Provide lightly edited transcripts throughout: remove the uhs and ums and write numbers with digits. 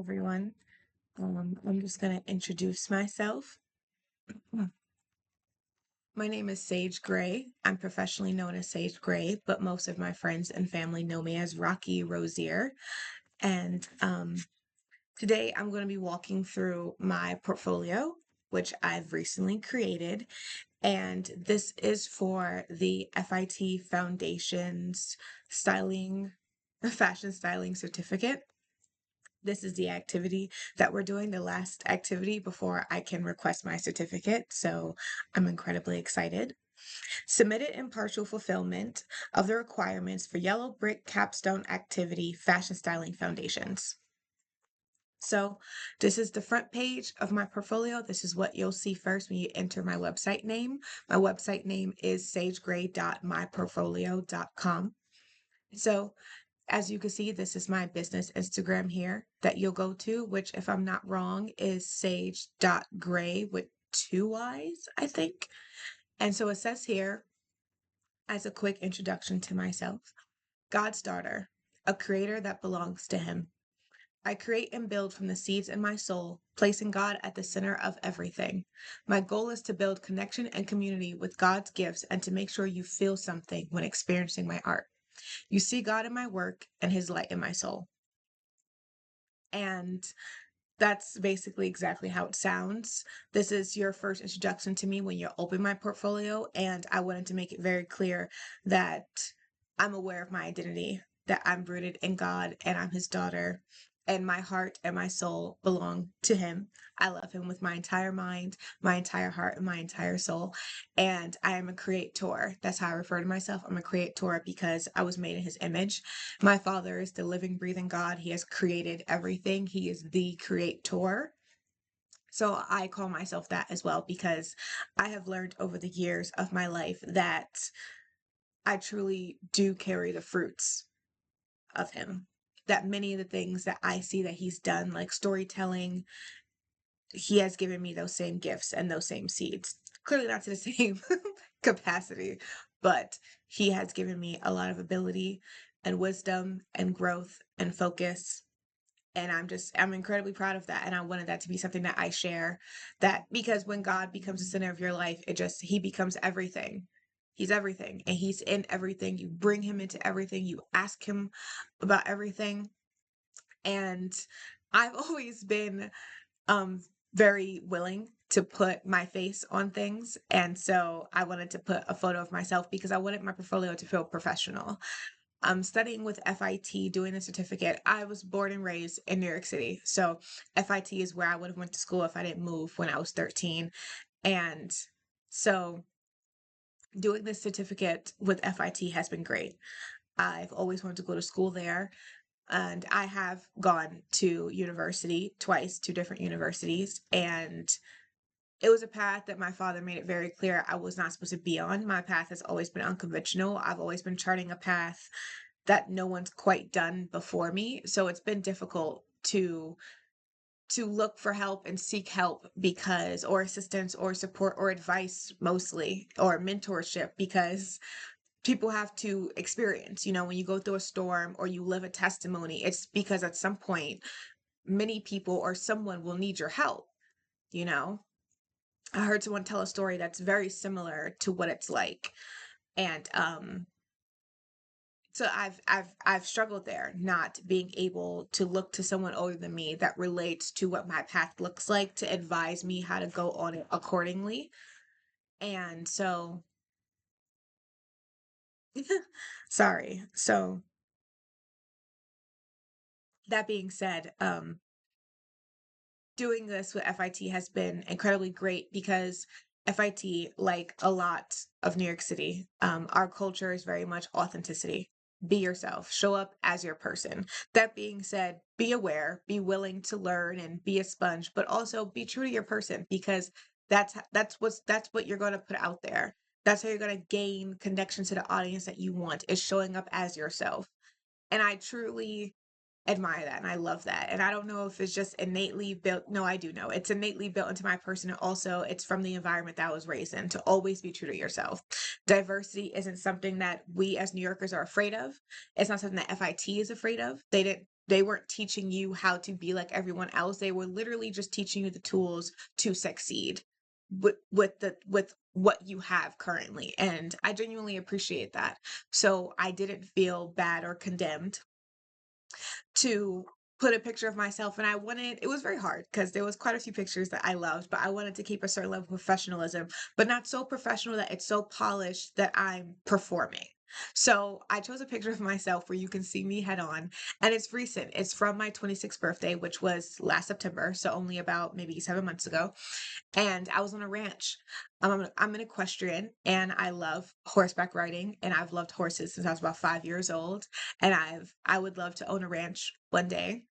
everyone. I'm just going to introduce myself. My name is Sage Gray. I'm professionally known as Sage Gray, but most of my friends and family know me as Rocky Rosier. And today I'm going to be walking through my portfolio, which I've recently created. And this is for the FIT Foundation's fashion styling certificate. This is the activity that we're doing, the last activity before I can request my certificate. So I'm incredibly excited. Submitted in partial fulfillment of the requirements for Yellowbrick capstone activity, fashion styling foundations. So this is the front page of my portfolio. This is what you'll see first when you enter my website name. My website name is sagegray.myportfolio.com. So as you can see, this is my business Instagram here that you'll go to, which, if I'm not wrong, is sage.gray with 2 Y's, I think. And so it says here, as a quick introduction to myself, God's daughter, a creator that belongs to Him. I create and build from the seeds in my soul, placing God at the center of everything. My goal is to build connection and community with God's gifts and to make sure you feel something when experiencing my art. You see God in my work and His light in my soul. And that's basically exactly how it sounds. This is your first introduction to me when you open my portfolio, and I wanted to make it very clear that I'm aware of my identity, that I'm rooted in God and I'm His daughter, and my heart and my soul belong to Him. I love Him with my entire mind, my entire heart, and my entire soul. And I am a creator. That's how I refer to myself. I'm a creator because I was made in His image. My Father is the living, breathing God. He has created everything. He is the creator. So I call myself that as well because I have learned over the years of my life that I truly do carry the fruits of Him. That many of the things that I see that He's done, like storytelling, He has given me those same gifts and those same seeds. Clearly not to the same capacity, but He has given me a lot of ability and wisdom and growth and focus. And I'm incredibly proud of that. And I wanted that to be something that I share, that because when God becomes the center of your life, He becomes everything. He's everything and He's in everything. You bring Him into everything. You ask Him about everything. And I've always been um very willing to put my face on things. And so I wanted to put a photo of myself because I wanted my portfolio to feel professional. I'm studying with FIT, doing the certificate. I was born and raised in New York City. So FIT is where I would have went to school if I didn't move when I was 13. And so doing this certificate with FIT has been great. I've always wanted to go to school there. And I have gone to university twice, 2 different universities. And it was a path that my father made it very clear I was not supposed to be on. My path has always been unconventional. I've always been charting a path that no one's quite done before me. So it's been difficult to look for help and seek help because, or assistance or support or advice mostly, or mentorship, because people have to experience, when you go through a storm or you live a testimony, it's because at some point many people or someone will need your help, you know. I heard someone tell a story that's very similar to what it's like. And so I've struggled there, not being able to look to someone older than me that relates to what my path looks like to advise me how to go on it accordingly. And so sorry. So that being said, doing this with FIT has been incredibly great because FIT, like a lot of New York City, our culture is very much authenticity. Be yourself, show up as your person. That being said, be aware, be willing to learn and be a sponge, but also be true to your person because that's what you're going to put out there. That's how you're going to gain connection to the audience that you want, is showing up as yourself. And I truly admire that and I love that. And I don't know if it's just innately built. No, I do know it's innately built into my person. And also it's from the environment that I was raised in, to always be true to yourself. Diversity isn't something that we as New Yorkers are afraid of. It's not something that FIT is afraid of. They didn't they weren't teaching you how to be like everyone else. They were literally just teaching you the tools to succeed with what you have currently. And I genuinely appreciate that. So I didn't feel bad or condemned to put a picture of myself, and I wanted it was very hard because there was quite a few pictures that I loved, but I wanted to keep a certain level of professionalism, but not so professional that it's so polished that I'm performing. So I chose a picture of myself where you can see me head on, and it's recent. It's from my 26th birthday, which was last September, so only about maybe 7 months ago. And I was on a ranch. I'm an equestrian and I love horseback riding, and I've loved horses since I was about 5 years old. And I would love to own a ranch one day.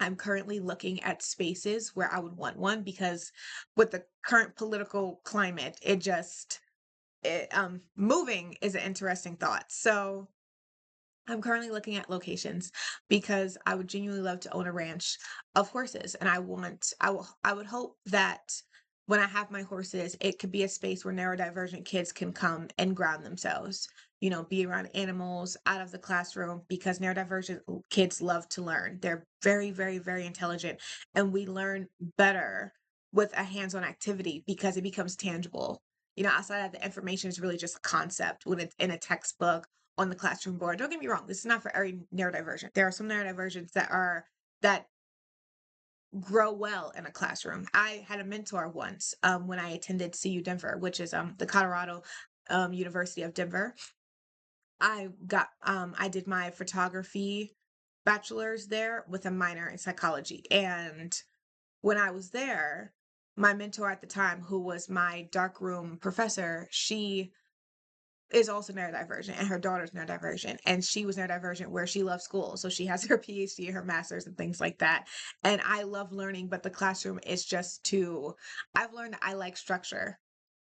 I'm currently looking at spaces where I would want one because with the current political climate, moving is an interesting thought. So I'm currently looking at locations because I would genuinely love to own a ranch of horses. And I would hope that when I have my horses, it could be a space where neurodivergent kids can come and ground themselves, be around animals out of the classroom, because neurodivergent kids love to learn. They're very, very, very intelligent, and we learn better with a hands-on activity because it becomes tangible. Outside of the information is really just a concept when it's in a textbook on the classroom board. Don't get me wrong, this is not for every neurodivergent. There are some neurodivergents that grow well in a classroom. I had a mentor once when I attended CU Denver, which is the Colorado University of Denver. I did my photography bachelor's there with a minor in psychology. And when I was there, my mentor at the time, who was my darkroom professor, she is also neurodivergent, and her daughter's neurodivergent, and she was neurodivergent where she loved school, so she has her PhD and her master's and things like that. And I love learning, but the classroom is just too I've learned that I like structure.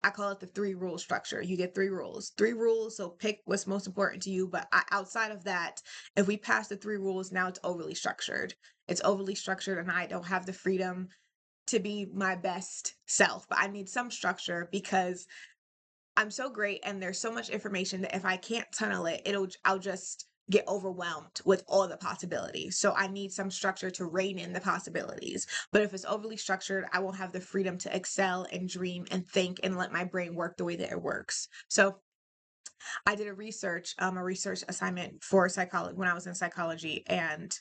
I call it the 3 rule structure. You get 3 rules, so pick what's most important to you. But outside of that, if we pass the 3 rules, now it's overly structured. It's overly structured, and I don't have the freedom to be my best self. But I need some structure because I'm so great and there's so much information that if I can't tunnel it, I'll just get overwhelmed with all the possibilities. So I need some structure to rein in the possibilities. But if it's overly structured, I won't have the freedom to excel and dream and think and let my brain work the way that it works. So I did a research assignment for psychology when I was in psychology, and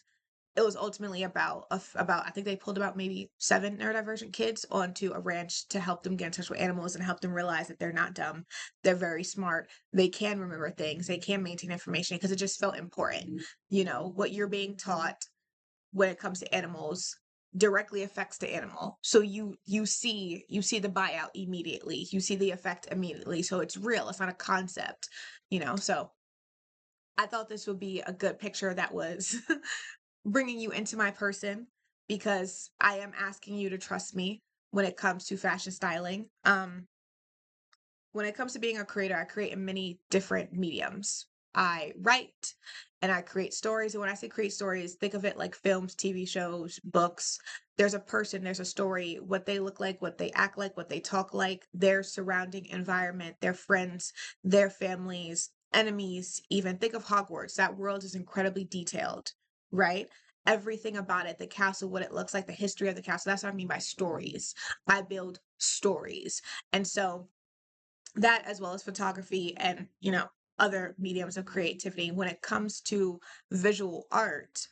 it was ultimately about I think they pulled about maybe 7 neurodivergent kids onto a ranch to help them get in touch with animals and help them realize that they're not dumb. They're very smart. They can remember things. They can maintain information because it just felt important. What you're being taught when it comes to animals directly affects the animal. So you see the buyout immediately. You see the effect immediately. So it's real. It's not a concept. So I thought this would be a good picture that was bringing you into my person, because I am asking you to trust me when it comes to fashion styling. When it comes to being a creator, I create in many different mediums. I write and I create stories. And when I say create stories, think of it like films, TV shows, books. There's a person, there's a story, what they look like, what they act like, what they talk like, their surrounding environment, their friends, their families, enemies, even. Think of Hogwarts. That world is incredibly detailed, right? Everything about it, the castle, what it looks like, the history of the castle. That's what I mean by stories. I build stories. And so that, as well as photography and other mediums of creativity, when it comes to visual art,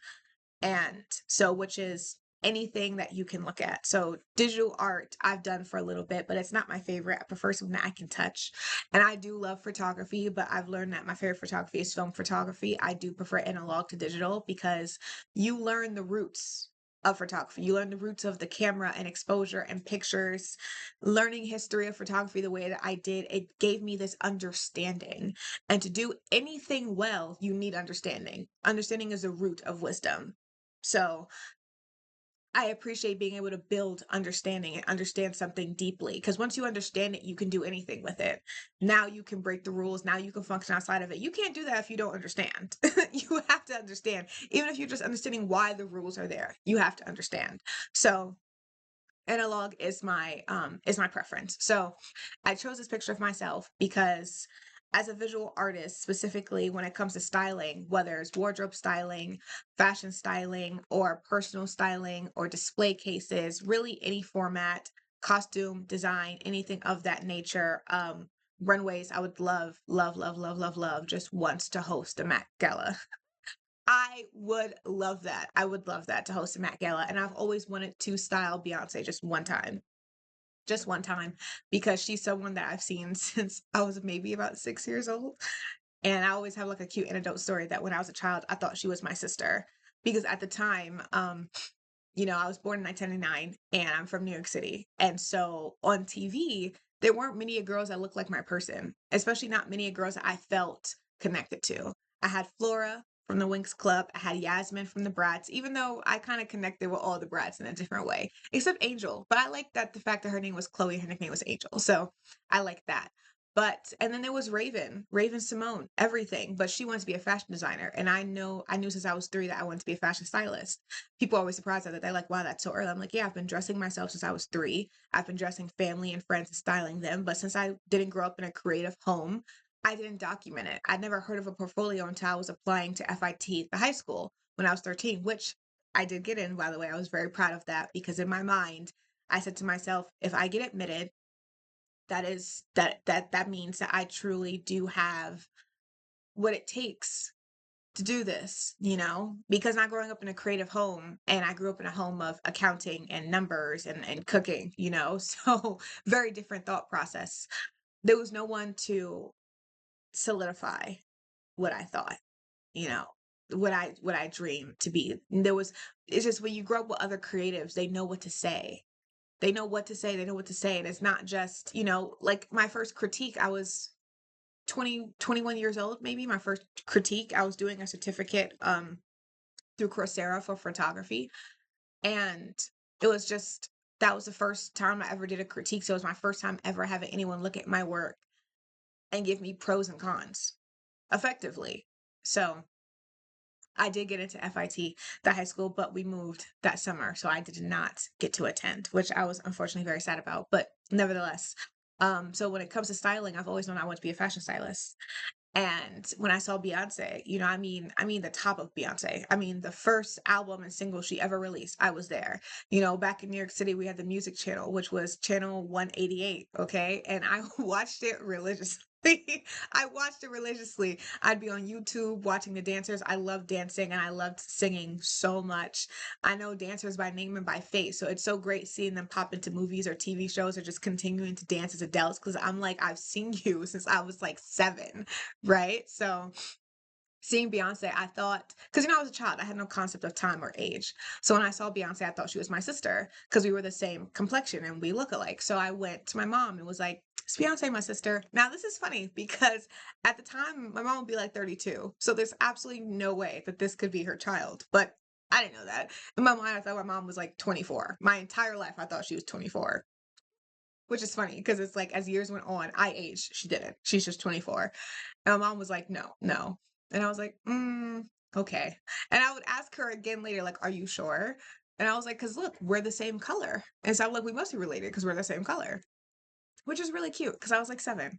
and so which is anything that you can look at. So digital art I've done for a little bit, but it's not my favorite. I prefer something that I can touch. And I do love photography, but I've learned that my favorite photography is film photography. I do prefer analog to digital because you learn the roots of photography. You learn the roots of the camera and exposure and pictures. Learning history of photography the way that I did, it gave me this understanding. And to do anything well, you need understanding. Understanding is the root of wisdom. So I appreciate being able to build understanding and understand something deeply, because once you understand it, you can do anything with it. Now you can break the rules. Now you can function outside of it. You can't do that if you don't understand. You have to understand. Even if you're just understanding why the rules are there, you have to understand. So analog is my preference. So I chose this picture of myself because as a visual artist, specifically when it comes to styling, whether it's wardrobe styling, fashion styling, or personal styling, or display cases, really any format, costume design, anything of that nature. Runways, I would love, love, love, love, love, love just once to host a Met Gala. I would love that. I would love that to host a Met Gala. And I've always wanted to style Beyonce just one time, because she's someone that I've seen since I was maybe about 6 years old. And I always have like a cute anecdote story that when I was a child, I thought she was my sister because at the time, I was born in 1999 and I'm from New York City. And so on TV, there weren't many girls that looked like my person, especially not many girls that I felt connected to. I had Flora from the Winx Club. I had Yasmin from the Brats, even though I kind of connected with all the Brats in a different way, except Angel. But I like that the fact that her name was Chloe, her nickname was Angel. So I like that. But and then there was Raven Simone, everything. But she wanted to be a fashion designer. And I knew since I was 3 that I wanted to be a fashion stylist. People are always surprised at that. They're like, wow, that's so early. I'm like, yeah, I've been dressing myself since I was 3. I've been dressing family and friends and styling them. But since I didn't grow up in a creative home, I didn't document it. I'd never heard of a portfolio until I was applying to FIT, the high school, when I was 13, which I did get in, by the way. I was very proud of that because in my mind, I said to myself, if I get admitted, that means that I truly do have what it takes to do this, because not growing up in a creative home, and I grew up in a home of accounting and numbers and cooking, so very different thought process. There was no one to solidify what I thought, you know, what I dreamed to be. It's just when you grow up with other creatives, they know what to say. They know what to say. They know what to say. And it's not just, like my first critique, I was 20, 21 years old, maybe my first critique. I was doing a certificate through Coursera for photography. And it was just, that was the first time I ever did a critique. So it was my first time ever having anyone look at my work and give me pros and cons effectively. So I did get into FIT, the high school, but we moved that summer. So I did not get to attend, which I was unfortunately very sad about. But nevertheless, so when it comes to styling, I've always known I want to be a fashion stylist. And when I saw Beyonce, I mean the top of Beyonce. I mean the first album and single she ever released, I was there. Back in New York City, we had the music channel, which was channel 188, okay? And I watched it religiously. I watched it religiously. I'd be on YouTube watching the dancers. I loved dancing and I loved singing so much. I know dancers by name and by face. So it's so great seeing them pop into movies or TV shows or just continuing to dance as adults because I'm like, I've seen you since I was like 7, right? So seeing Beyonce, I thought, because I was a child, I had no concept of time or age. So when I saw Beyonce, I thought she was my sister because we were the same complexion and we look alike. So I went to my mom and was like, is Beyonce my sister? Now, this is funny because at the time, my mom would be like 32. So there's absolutely no way that this could be her child. But I didn't know that. In my mind, I thought my mom was like 24. My entire life, I thought she was 24, which is funny because it's like as years went on, I aged. She didn't. She's just 24. And my mom was like, no, no. And I was like, okay. And I would ask her again later, like, are you sure? And I was like, because look, we're the same color. And so I'm like, we must be related because we're the same color, which is really cute because I was like 7.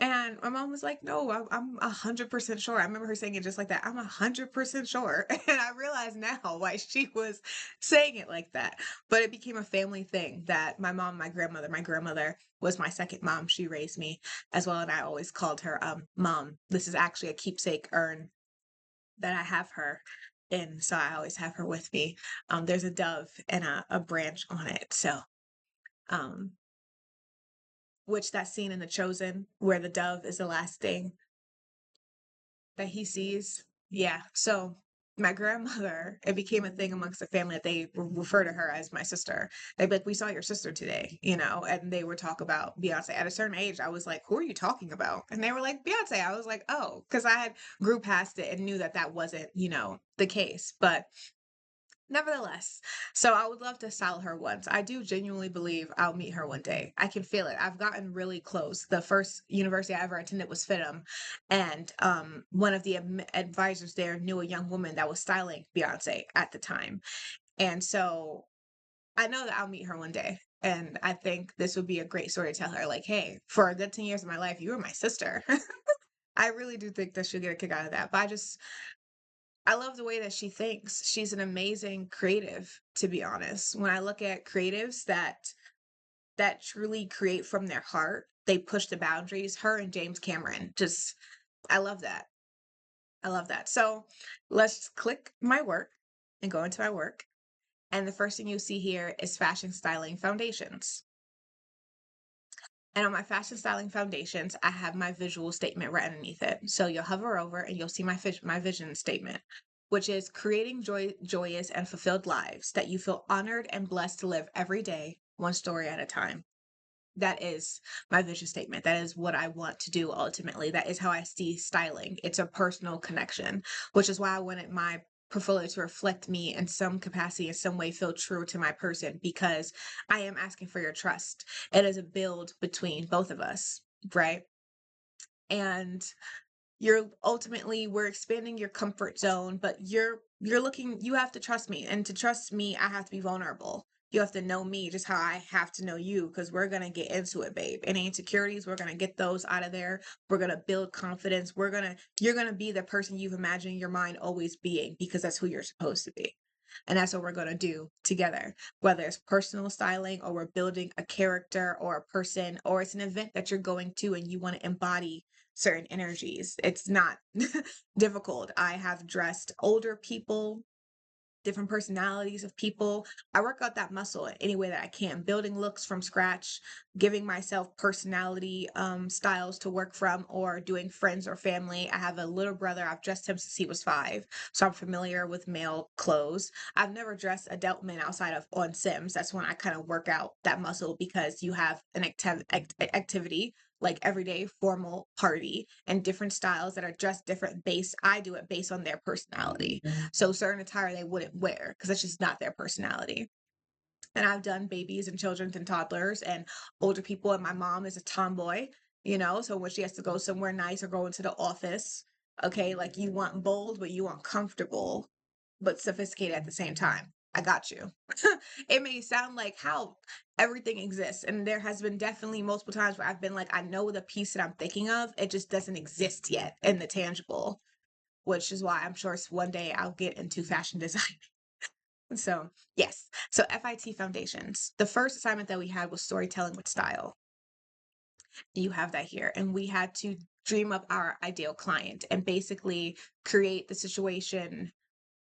And my mom was like, no, I'm 100% sure. I remember her saying it just like that. I'm 100% sure. And I realize now why she was saying it like that. But it became a family thing that my mom, my grandmother was my second mom. She raised me as well. And I always called her mom. This is actually a keepsake urn that I have her in. So I always have her with me. There's a dove and a branch on it. So, um, which that scene in The Chosen where the dove is the last thing that he sees. Yeah. So my grandmother, it became a thing amongst the family that they refer to her as my sister. They'd be like, we saw your sister today, and they would talk about Beyonce. At a certain age, I was like, who are you talking about? And they were like, Beyonce. I was like, oh, because I had grew past it and knew that that wasn't, the case. But nevertheless, so I would love to style her once. I do genuinely believe I'll meet her one day. I can feel it. I've gotten really close. The first university I ever attended was FITM, and one of the advisors there knew a young woman that was styling Beyonce at the time, and so I know that I'll meet her one day. And I think this would be a great story to tell her, like, hey, for a good 10 years of my life, you were my sister. I really do think that she'll get a kick out of that. But I love the way that she thinks. She's an amazing creative, to be honest. When I look at creatives that truly create from their heart, they push the boundaries. Her and James Cameron, just I love that. I love that. So let's click my work and go into my work. And the first thing you see here is fashion styling foundations. And on my fashion styling foundations, I have my visual statement right underneath it. So you'll hover over and you'll see my vision statement, which is creating joyous and fulfilled lives that you feel honored and blessed to live every day, one story at a time. That is my vision statement. That is what I want to do ultimately. That is how I see styling. It's a personal connection, which is why I wanted my portfolio to reflect me in some capacity, in some way, feel true to my person, because I am asking for your trust. It is a build between both of us, right? And you're ultimately we're expanding your comfort zone, but you're looking, you have to trust me, and to trust me I have to be vulnerable. You have to know me just how I have to know you, because we're going to get into it, babe. Any insecurities, we're going to get those out of there. We're going to build confidence. You're going to be the person you've imagined your mind always being, because that's who you're supposed to be. And that's what we're going to do together, whether it's personal styling or we're building a character or a person, or it's an event that you're going to and you want to embody certain energies. It's not difficult. I have dressed older people, different personalities of people. I work out that muscle in any way that I can, building looks from scratch, giving myself personality styles to work from, or doing friends or family. I have a little brother. I've dressed him since he was 5, so I'm familiar with male clothes. I've never dressed adult men outside of on Sims. That's when I kind of work out that muscle, because you have an activity like everyday formal party and different styles that are just different based. I do it based on their personality. So certain attire they wouldn't wear because that's just not their personality. And I've done babies and children and toddlers and older people. And my mom is a tomboy, so when she has to go somewhere nice or go into the office, okay, like you want bold, but you want comfortable, but sophisticated at the same time. I got you. It may sound like how everything exists. And there has been definitely multiple times where I've been like, I know the piece that I'm thinking of, it just doesn't exist yet in the tangible, which is why I'm sure one day I'll get into fashion design. So, yes. So, FIT Foundations. The first assignment that we had was storytelling with style. You have that here. And we had to dream up our ideal client and basically create the situation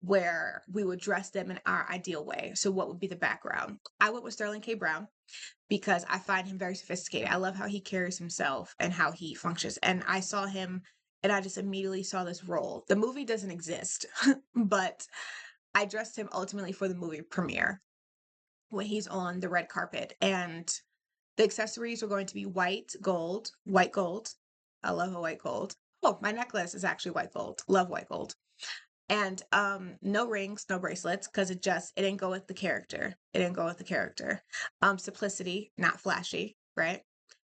where we would dress them in our ideal way. So, what would be the background? I went with Sterling K. Brown because I find him very sophisticated. I love how he carries himself and how he functions. And I saw him and I just immediately saw this role. The movie doesn't exist, but I dressed him ultimately for the movie premiere when he's on the red carpet. And the accessories were going to be white gold. I love a white gold. Oh, my necklace is actually white gold. Love white gold. And no rings, no bracelets, because it didn't go with the character. It didn't go with the character. Simplicity, not flashy, right?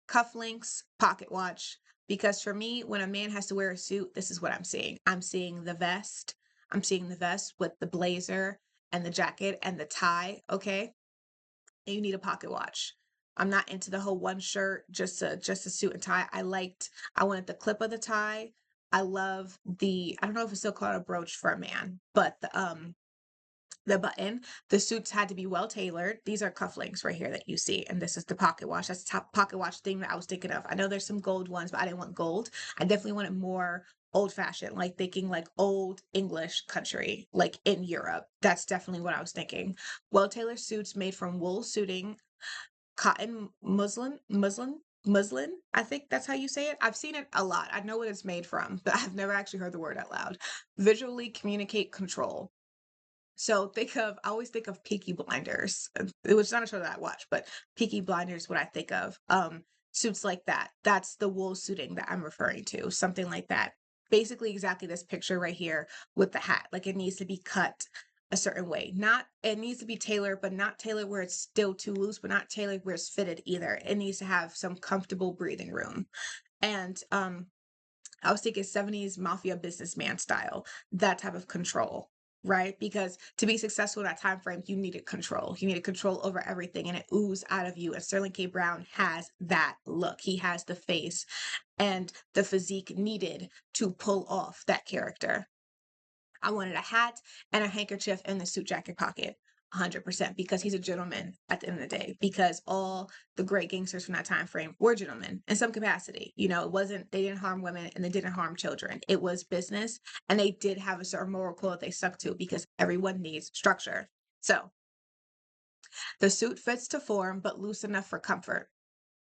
Cufflinks, pocket watch. Because for me, when a man has to wear a suit, this is what I'm seeing. I'm seeing the vest. I'm seeing the vest with the blazer and the jacket and the tie, okay? And you need a pocket watch. I'm not into the whole one shirt, just a suit and tie. I wanted the clip of the tie. I love I don't know if it's still called a brooch for a man, but the button, the suits had to be well tailored. These are cufflinks right here that you see, and this is the pocket watch. That's the top pocket watch thing that I was thinking of. I know there's some gold ones, but I didn't want gold. I definitely wanted more old fashioned, like thinking like old English country, like in Europe. That's definitely what I was thinking. Well tailored suits made from wool suiting, cotton muslin. I think that's how you say it. I've seen it a lot. I know what it's made from, but I've never actually heard the word out loud. Visually communicate control. So I always think of Peaky Blinders. It was not a show that I watched, but Peaky Blinders, what I think of. Suits like that. That's the wool suiting that I'm referring to. Something like that. Basically exactly this picture right here with the hat. Like it needs to be cut a certain way. It needs to be tailored, but not tailored where it's still too loose, but not tailored where it's fitted either. It needs to have some comfortable breathing room. And I was thinking 70s mafia businessman style, that type of control. right? Because to be successful in that time frame, you needed control. You needed control over everything, and it oozed out of you. And Sterling K. Brown has that look. He has the face and the physique needed to pull off that character. I wanted a hat and a handkerchief in the suit jacket pocket. 100% because he's a gentleman at the end of the day, because all the great gangsters from that time frame were gentlemen in some capacity. It wasn't, they didn't harm women and they didn't harm children. It was business, and they did have a certain moral code that they stuck to because everyone needs structure. So the suit fits to form but loose enough for comfort.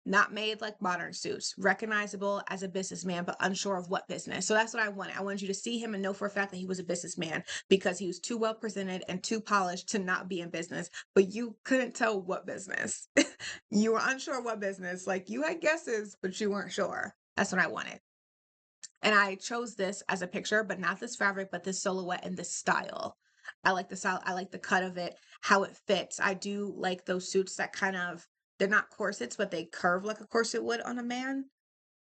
Not made like modern suits, recognizable as a businessman, but unsure of what business. So that's what I wanted. I wanted you to see him and know for a fact that he was a businessman, because he was too well presented and too polished to not be in business, but you couldn't tell what business. You were unsure what business. Like, you had guesses, but you weren't sure. That's what I wanted. And I chose this as a picture, but not this fabric, but this silhouette and this style. I like the style. I like the cut of it, how it fits. I do like those suits that kind of, they're not corsets, but they curve like a corset would on a man.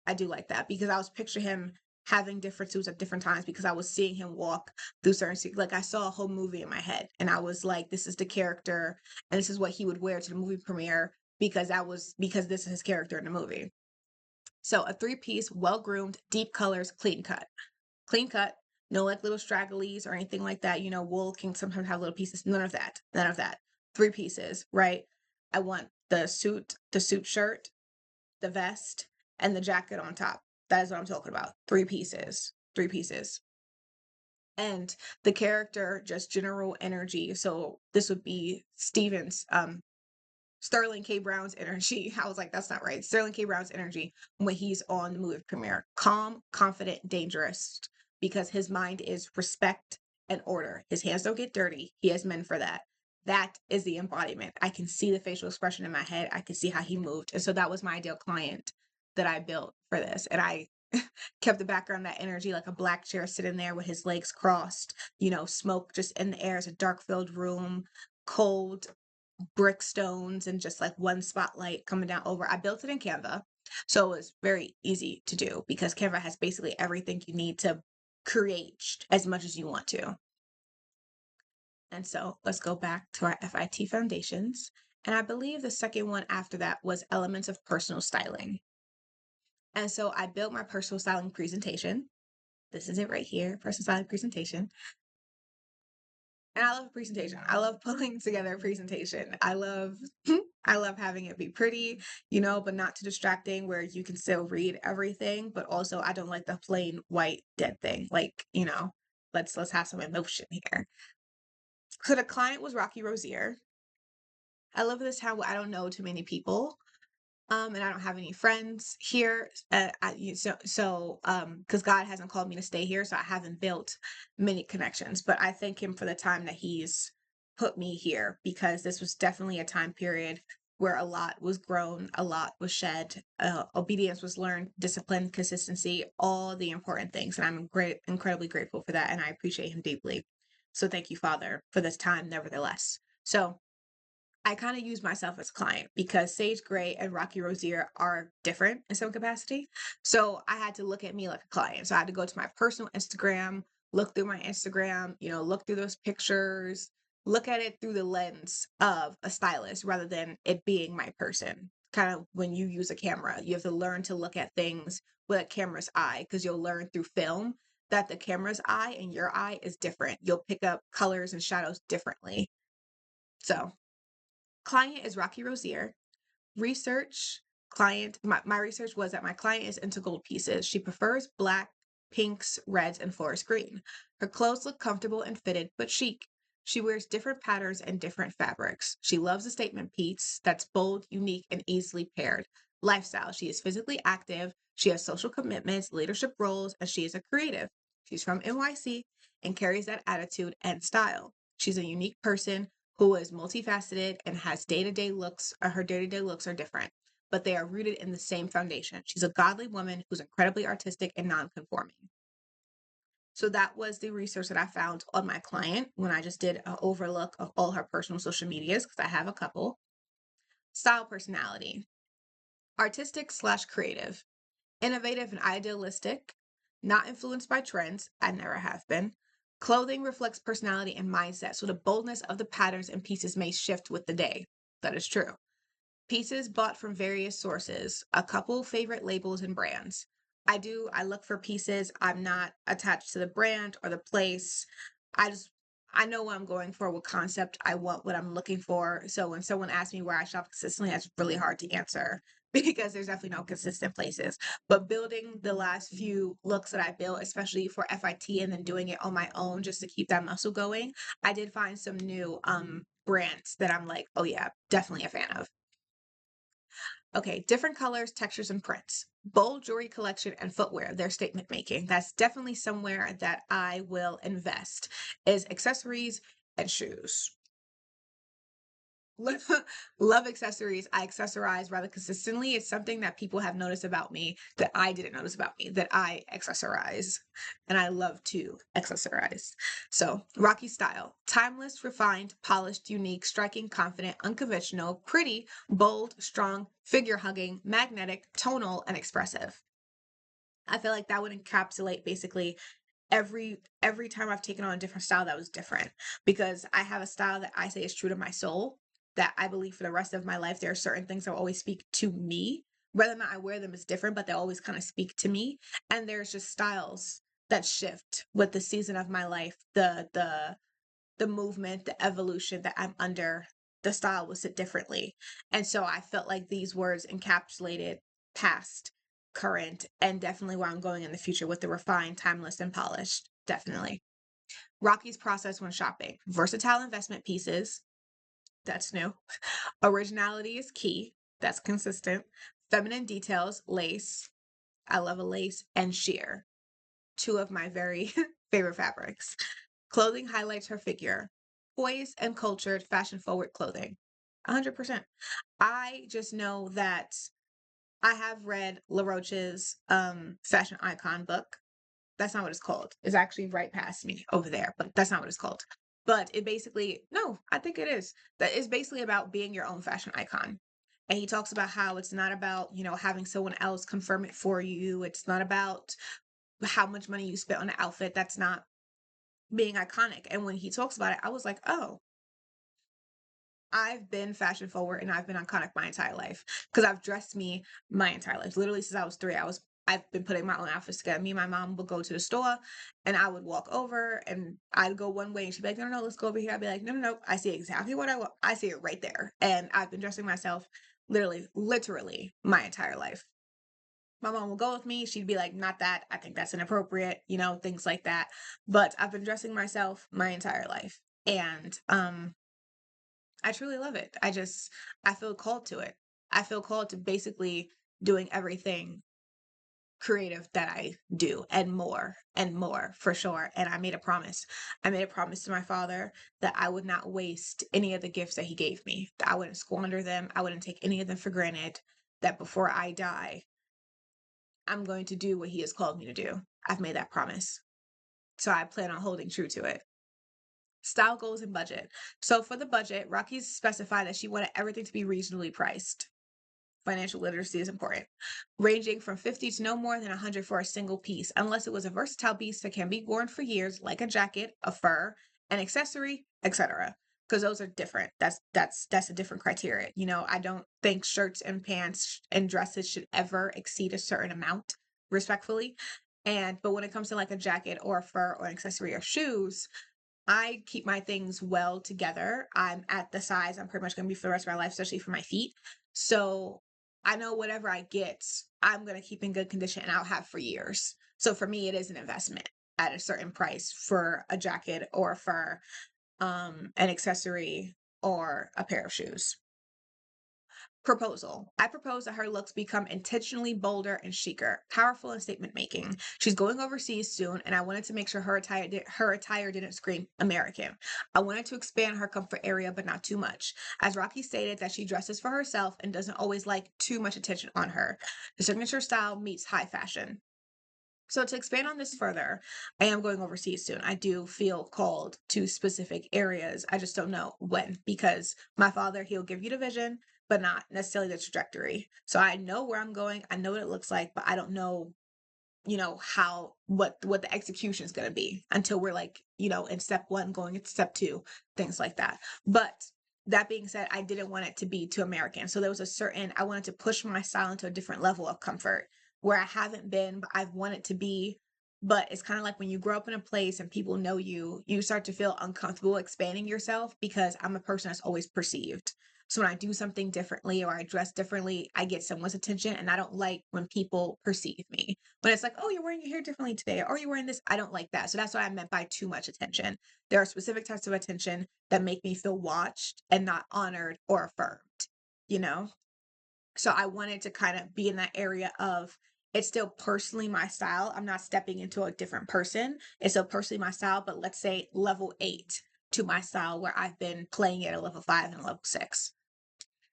I do like that, because I was picturing him having different suits at different times, because I was seeing him walk through certain suits. Like, I saw a whole movie in my head, and I was like, this is the character, and this is what he would wear to the movie premiere, because this is his character in the movie. So a three-piece, well-groomed, deep colors, clean cut. Clean cut, no like little stragglies or anything like that. Wool can sometimes have little pieces. None of that. None of that. Three pieces, right? I want the suit shirt, the vest, and the jacket on top. That is what I'm talking about. Three pieces. Three pieces. And the character, just general energy. So this would be Sterling K. Brown's energy. I was like, that's not right. Sterling K. Brown's energy when he's on the movie premiere. Calm, confident, dangerous, because his mind is respect and order. His hands don't get dirty. He has men for that. That is the embodiment. I can see the facial expression in my head. I can see how he moved. And so that was my ideal client that I built for this. And I kept the background, that energy, like a black chair sitting there with his legs crossed, smoke just in the air. It's a dark filled room, cold brick stones, and just like one spotlight coming down over. I built it in Canva. So it was very easy to do, because Canva has basically everything you need to create as much as you want to. And so let's go back to our FIT foundations. And I believe the second one after that was elements of personal styling. And so I built my personal styling presentation. This is it right here, personal styling presentation. And I love a presentation. I love pulling together a presentation. I love I love having it be pretty, but not too distracting, where you can still read everything, but also I don't like the plain white dead thing. Like, let's have some emotion here. So the client was Rocky Rosier. I live in this town where I don't know too many people. And I don't have any friends here. Because God hasn't called me to stay here, so I haven't built many connections. But I thank Him for the time that He's put me here, because this was definitely a time period where a lot was grown, a lot was shed, obedience was learned, discipline, consistency, all the important things. And I'm incredibly grateful for that, and I appreciate Him deeply. So thank you, Father, for this time, nevertheless. So I kind of use myself as a client, because Sage Gray and Rocky Rosier are different in some capacity. So I had to look at me like a client. So I had to go to my personal Instagram, look through my Instagram, look through those pictures, look at it through the lens of a stylist rather than it being my person. Kind of when you use a camera, you have to learn to look at things with a camera's eye, because you'll learn through film that the camera's eye and your eye is different. You'll pick up colors and shadows differently. So client is Rocky Rosier. Research client, my research was that my client is into gold pieces. She prefers black, pinks, reds, and forest green. Her clothes look comfortable and fitted, but chic. She wears different patterns and different fabrics. She loves a statement piece that's bold, unique, and easily paired. Lifestyle. She is physically active. She has social commitments, leadership roles, and she is a creative. She's from NYC and carries that attitude and style. She's a unique person who is multifaceted and has day-to-day looks, or her day-to-day looks are different, but they are rooted in the same foundation. She's a godly woman who's incredibly artistic and non-conforming. So that was the research that I found on my client when I just did an overlook of all her personal social medias, because I have a couple. Style, personality, artistic/creative, innovative and idealistic, not influenced by trends. I never have been. Clothing reflects personality and mindset, so the boldness of the patterns and pieces may shift with the day. That is true. Pieces bought from various sources, a couple favorite labels and brands. I look for pieces. I'm not attached to the brand or the place. I just, I know what I'm going for, what concept I want, what I'm looking for. So when someone asks me where I shop consistently, that's really hard to answer because there's definitely no consistent places. But building the last few looks that I built, especially for FIT and then doing it on my own just to keep that muscle going, I did find some new brands that I'm like, oh yeah, definitely a fan of. Okay, different colors, textures, and prints. Bold jewelry collection and footwear, their statement making. That's definitely somewhere that I will invest is accessories and shoes. Love accessories. I accessorize rather consistently. It's something that people have noticed about me that I didn't notice about me, that I accessorize. And I love to accessorize. So, Rocky style. Timeless, refined, polished, unique, striking, confident, unconventional, pretty, bold, strong, figure hugging, magnetic, tonal, and expressive. I feel like that would encapsulate basically every time I've taken on a different style that was different because I have a style that I say is true to my soul that I believe for the rest of my life there are certain things that will always speak to me. Whether or not I wear them is different, but they always kind of speak to me. And there's just styles that shift with the season of my life, the movement, the evolution that I'm under, the style will sit differently. And so I felt like these words encapsulated past, current, and definitely where I'm going in the future with the refined, timeless, and polished. Definitely. Rocky's process when shopping. Versatile investment pieces. That's new. Originality is key. That's consistent. Feminine details, lace. I love a lace and sheer. Two of my very favorite fabrics. Clothing highlights her figure. Poised and cultured, fashion forward clothing. 100%. I just know that I have read LaRoche's fashion icon book. That's not what it's called. It's actually right past me over there, but that's not what it's called. But it basically, no, I think it is. That is basically about being your own fashion icon. And he talks about how it's not about, having someone else confirm it for you. It's not about how much money you spent on the outfit. That's not being iconic. And when he talks about it, I was like, oh, I've been fashion forward and I've been iconic my entire life because I've dressed me my entire life. Literally since I was 3, I've been putting my own outfits together. Me and my mom would go to the store and I would walk over and I'd go one way and she'd be like, no, no, no, let's go over here. I'd be like, no, no, no, I see exactly what I want. I see it right there. And I've been dressing myself literally my entire life. My mom will go with me. She'd be like, not that. I think that's inappropriate, things like that. But I've been dressing myself my entire life. And I truly love it. I feel called to it. I feel called to basically doing everything creative that I do and more for sure. And I made a promise. I made a promise to my father that I would not waste any of the gifts that he gave me, that I wouldn't squander them. I wouldn't take any of them for granted, that before I die, I'm going to do what he has called me to do. I've made that promise. So I plan on holding true to it. Style goals and budget. So for the budget, Rocky's specified that she wanted everything to be reasonably priced. Financial literacy is important. Ranging from 50 to no more than 100 for a single piece, unless it was a versatile piece that can be worn for years, like a jacket, a fur, an accessory, etc. Because those are different. That's a different criteria. I don't think shirts and pants and dresses should ever exceed a certain amount, respectfully. But when it comes to like a jacket or a fur or an accessory or shoes, I keep my things well together. I'm at the size I'm pretty much going to be for the rest of my life, especially for my feet. So I know whatever I get, I'm going to keep in good condition and I'll have for years. So for me, it is an investment at a certain price for a jacket or for an accessory or a pair of shoes. Proposal. I propose that her looks become intentionally bolder and chicer, powerful and statement making. She's going overseas soon, and I wanted to make sure her attire didn't scream American. I wanted to expand her comfort area, but not too much. As Rocky stated, that she dresses for herself and doesn't always like too much attention on her. The signature style meets high fashion. So to expand on this further, I am going overseas soon. I do feel called to specific areas. I just don't know when because my father, he'll give you the vision, but not necessarily the trajectory. So I know where I'm going. I know what it looks like, but I don't know what the execution is going to be until we're like, in step 1 going into step 2, things like that. But that being said, I didn't want it to be too American. So there was I wanted to push my style into a different level of comfort where I haven't been, but I've wanted to be. But it's kind of like when you grow up in a place and people know you, you start to feel uncomfortable expanding yourself because I'm a person that's always perceived. So when I do something differently or I dress differently, I get someone's attention, and I don't like when people perceive me. When it's like, oh, you're wearing your hair differently today, or you're wearing this, I don't like that. So that's what I meant by too much attention. There are specific types of attention that make me feel watched and not honored or affirmed, you know? So I wanted to kind of be in that area of it's still personally my style. I'm not stepping into a different person. It's still personally my style, but let's say level 8 to my style where I've been playing at a level 5 and a level 6.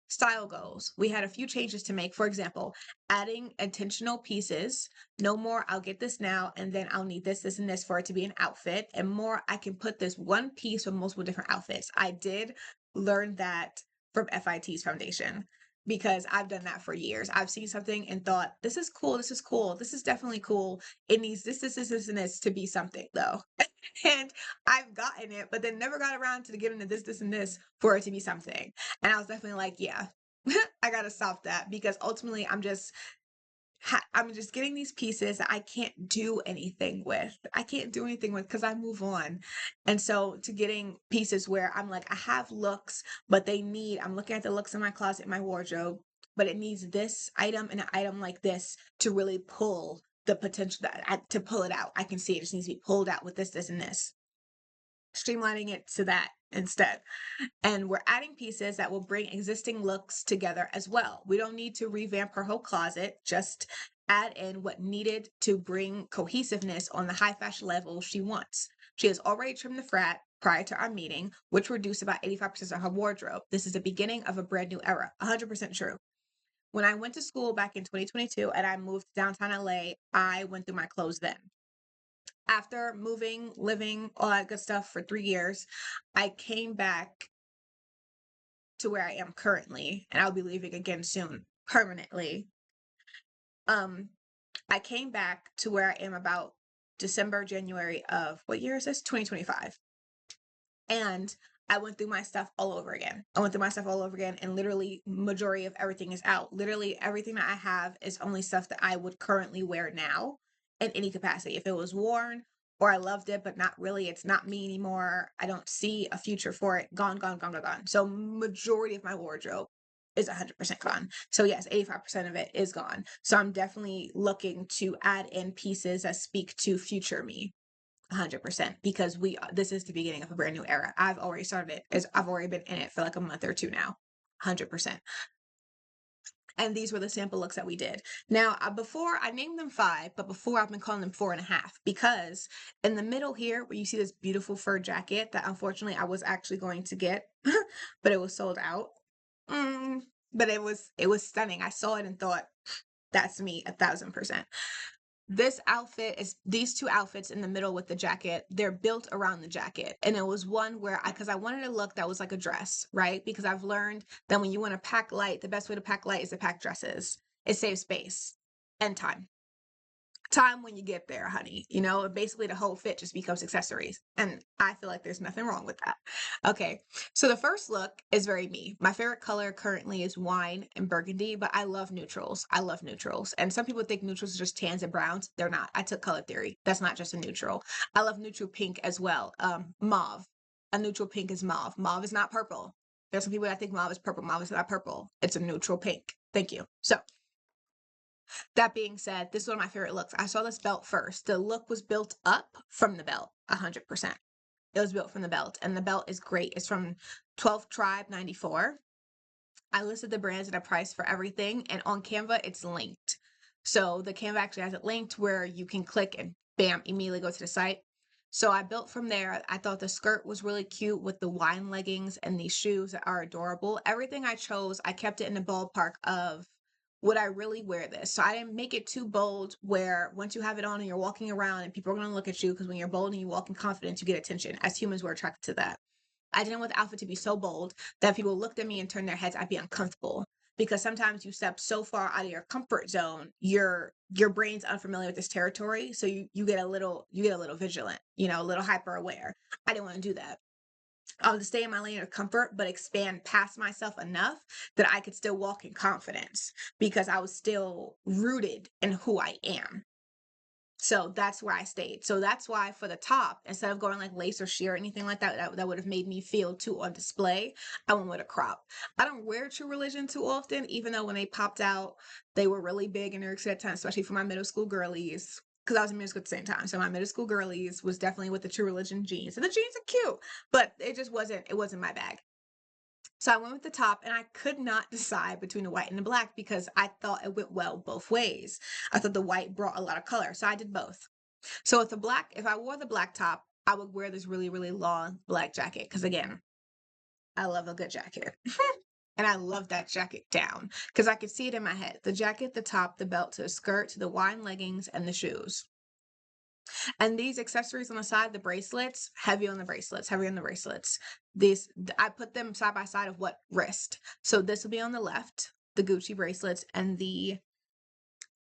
Style goals. We had a few changes to make. For example, adding intentional pieces. No more, I'll get this now, and then I'll need this, this, and this for it to be an outfit. And more, I can put this one piece with multiple different outfits. I did learn that from FIT's foundation because I've done that for years. I've seen something and thought, this is cool, this is cool, this is definitely cool. It needs this, and this to be something, though. And I've gotten it, but then never got around to getting to this, and this for it to be something. And I was definitely like, yeah, I gotta stop that because ultimately I'm just getting these pieces that I can't do anything with. I can't do anything with because I move on. And so to getting pieces where I'm like, I have looks, but I'm looking at the looks in my closet, my wardrobe, but it needs this item and an item like this to really pull the potential to pull it out. I can see it just needs to be pulled out with this, and this. Streamlining it to that instead. And we're adding pieces that will bring existing looks together as well. We don't need to revamp her whole closet, just add in what needed to bring cohesiveness on the high fashion level she wants. She has already trimmed the frat prior to our meeting, which reduced about 85% of her wardrobe. This is the beginning of a brand new era. 100% true. When I went to school back in 2022 and I moved to downtown LA, I went through my clothes then. After moving, living, all that good stuff for 3 years, I came back to where I am currently, and I'll be leaving again soon, permanently. Um, I came back to where I am about December, January of what year is this? 2025. And I went through my stuff all over again. And literally majority of everything is out. Literally everything that I have is only stuff that I would currently wear now in any capacity. If it was worn or I loved it, but not really, it's not me anymore. I don't see a future for it. Gone, gone, gone, gone, gone. So majority of my wardrobe is 100% gone. So yes, 85% of it is gone. So I'm definitely looking to add in pieces that speak to future me. 100% because this is the beginning of a brand new era. I've already started it. I've already been in it for like a month or two now. 100%. And these were the sample looks that we did. Now, before I named them 5, but before I've been calling them 4.5 because in the middle here, where you see this beautiful fur jacket that unfortunately I was actually going to get, but it was sold out. But it was stunning. I saw it and thought, that's me 1,000%. These two outfits in the middle with the jacket, they're built around the jacket. And it was one where because I wanted a look that was like a dress, right? Because I've learned that when you want to pack light, the best way to pack light is to pack dresses. It saves space and time. Time when you get there, honey. Basically the whole fit just becomes accessories. And I feel like there's nothing wrong with that. Okay, so the first look is very me. My favorite color currently is wine and burgundy, but I love neutrals. And some people think neutrals are just tans and browns. They're not. I took color theory. That's not just a neutral. I love neutral pink as well. Mauve. A neutral pink is mauve. Mauve is not purple. There's some people that think mauve is purple. Mauve is not purple. It's a neutral pink. Thank you. So that being said, this is one of my favorite looks. I saw this belt first. The look was built up from the belt, 100%. It was built from the belt, and the belt is great. It's from 12th Tribe 94. I listed the brands and a price for everything, and on Canva, it's linked. So the Canva actually has it linked where you can click and bam, immediately go to the site. So I built from there. I thought the skirt was really cute with the wine leggings and these shoes that are adorable. Everything I chose, I kept it in the ballpark of would I really wear this? So I didn't make it too bold where once you have it on and you're walking around and people are going to look at you because when you're bold and you walk in confidence, you get attention. As humans, we're attracted to that. I didn't want the outfit to be so bold that people looked at me and turned their heads, I'd be uncomfortable. because sometimes you step so far out of your comfort zone, your brain's unfamiliar with this territory, so you get a little vigilant, a little hyper aware. I didn't want to do that. I would stay in my lane of comfort, but expand past myself enough that I could still walk in confidence because I was still rooted in who I am. So that's where I stayed. So that's why for the top, instead of going like lace or sheer or anything like that would have made me feel too on display, I went with a crop. I don't wear True Religion too often, even though when they popped out, they were really big in New York City at the time, especially for my middle school girlies. Because I was in middle school at the same time. So my middle school girlies was definitely with the True Religion jeans. And the jeans are cute, but it wasn't my bag. So I went with the top and I could not decide between the white and the black because I thought it went well both ways. I thought the white brought a lot of color. So I did both. So if I wore the black top, I would wear this really, really long black jacket. Because again, I love a good jacket. And I love that jacket down because I could see it in my head. The jacket, the top, the belt, to the skirt, to the wine leggings, and the shoes. And these accessories on the side, the bracelets, heavy on the bracelets, heavy on the bracelets. These, I put them side by side of what wrist. So this will be on the left, the Gucci bracelets, and the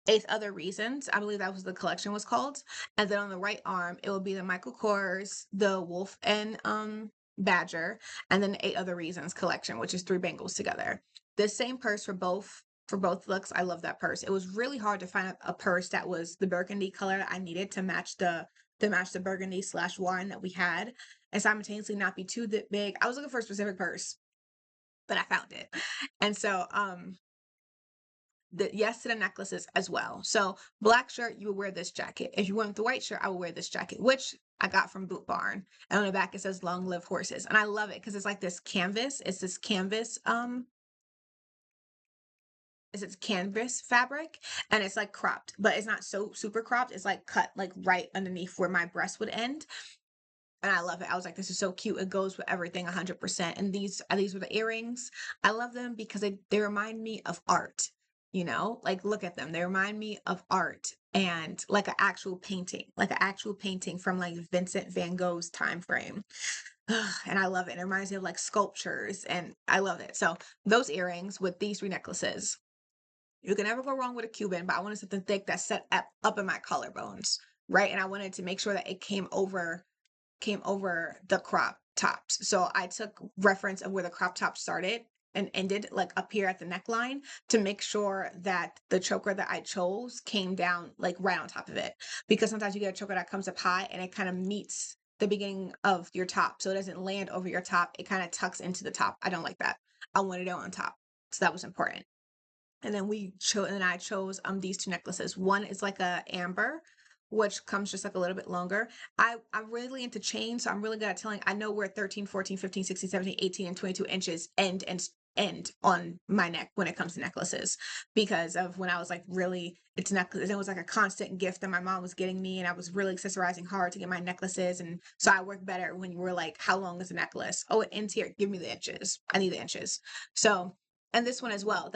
Eighth Other Reasons. I believe that was the collection was called. And then on the right arm, it will be the Michael Kors, the Wolf and Badger, and then the Eight Other Reasons collection, which is 3 bangles together. The same purse for both looks. I love that purse. It was really hard to find a purse that was the burgundy color that I needed to match the burgundy / wine that we had, and simultaneously not be too big. I was looking for a specific purse, but I found it. And so yes to the necklaces as well. So black shirt, you would wear this jacket. If you went with the white shirt, I would wear this jacket, which I got from Boot Barn. And on the back it says "Long Live Horses," and I love it because it's like this canvas. It's canvas fabric, and it's like cropped, but it's not so super cropped. It's like cut like right underneath where my breast would end. And I love it. I was like, this is so cute. It goes with everything 100%. And these were the earrings. I love them because they remind me of art, like look at them. They remind me of art and like an actual painting from like Vincent van Gogh's time frame. And I love it. It reminds me of like sculptures and I love it. So those earrings with these 3 necklaces, you can never go wrong with a Cuban, but I wanted something thick that set up in my collarbones, right? And I wanted to make sure that it came over the crop tops. So I took reference of where the crop top started and ended like up here at the neckline to make sure that the choker that I chose came down like right on top of it. Because sometimes you get a choker that comes up high and it kind of meets the beginning of your top. So it doesn't land over your top. It kind of tucks into the top. I don't like that. I wanted it on top. So that was important. And then I chose these 2 necklaces. One is like a amber, which comes just like a little bit longer. I'm really into chains, so I'm really good at telling. I know where 13, 14, 15, 16, 17, 18, and 22 inches end on my neck when it comes to necklaces, because of when I was like really into necklaces. It was like a constant gift that my mom was getting me, and I was really accessorizing hard to get my necklaces. And so I work better when you were like, how long is a necklace? Oh, it ends here. Give me the inches. I need the inches. So and this one as well.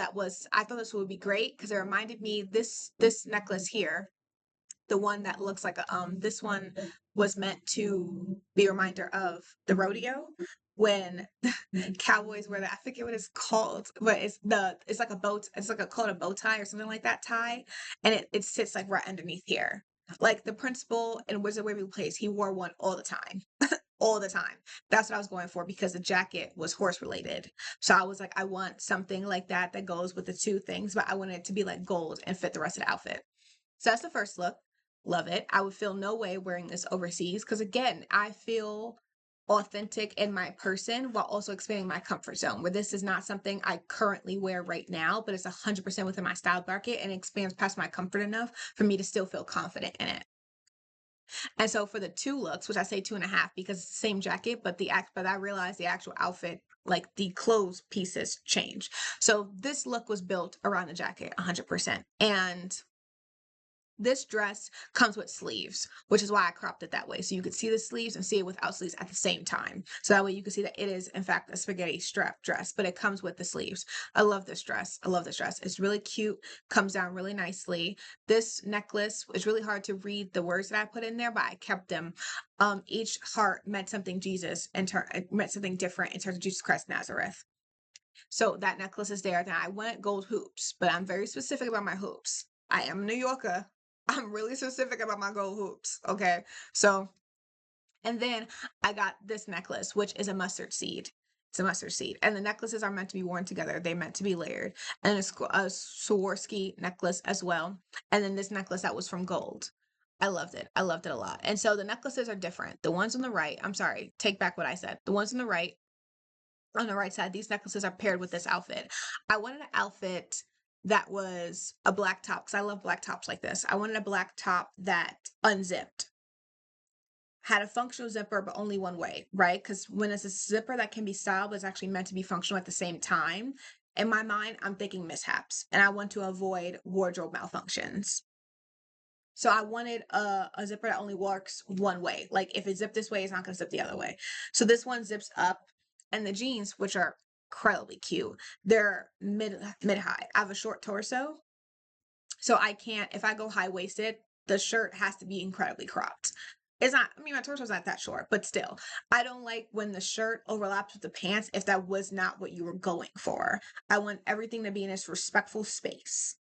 I thought this would be great because it reminded me this necklace here, the one that looks like this one was meant to be a reminder of the rodeo when cowboys wear that. I forget what it's called, but it's like a called a bow tie or something like that tie, and it sits like right underneath here. Like the principal in Wizard of Waverly Place, he wore one all the time. All the time. That's what I was going for because the jacket was horse related. So I was like, I want something like that that goes with the 2 things, but I wanted it to be like gold and fit the rest of the outfit. So that's the first look. Love it. I would feel no way wearing this overseas because again, I feel authentic in my person while also expanding my comfort zone, where this is not something I currently wear right now, but it's 100% within my style bucket and expands past my comfort enough for me to still feel confident in it. And so for the 2 looks, which I say 2.5 because it's the same jacket, but I realized the actual outfit, like the clothes pieces change. So this look was built around the jacket 100%. And this dress comes with sleeves, which is why I cropped it that way. So you could see the sleeves and see it without sleeves at the same time. So that way you can see that it is, in fact, a spaghetti strap dress, but it comes with the sleeves. I love this dress. I love this dress. It's really cute, comes down really nicely. This necklace is really hard to read the words that I put in there, but I kept them. Each heart meant something meant something different in terms of Jesus Christ Nazareth. So that necklace is there. Then I went gold hoops, but I'm very specific about my hoops. I am a New Yorker. I'm really specific about my gold hoops. Okay. So, and then I got this necklace, which is a mustard seed. It's a mustard seed. And the necklaces are meant to be worn together. They're meant to be layered. And a Swarovski necklace as well. And then this necklace that was from gold. I loved it. I loved it a lot. And so the necklaces are different. The ones on the right, I'm sorry, take back what I said. The ones on the right side, these necklaces are paired with this outfit. I wanted an outfit that was a black top because I love black tops like this. I wanted a black top that unzipped, had a functional zipper, but only one way, right? Because when it's a zipper that can be styled, but it's actually meant to be functional at the same time, in my mind, I'm thinking mishaps, and I want to avoid wardrobe malfunctions. So I wanted a zipper that only works one way. Like if it zipped this way, it's not going to zip the other way. So this one zips up, and the jeans, which are incredibly cute, they're mid high. I have a short torso, so I can't. If I go high waisted, the shirt has to be incredibly cropped. It's not. I mean, my torso's not that short, but still, I don't like when the shirt overlaps with the pants. If that was not what you were going for, I want everything to be in its respectful space.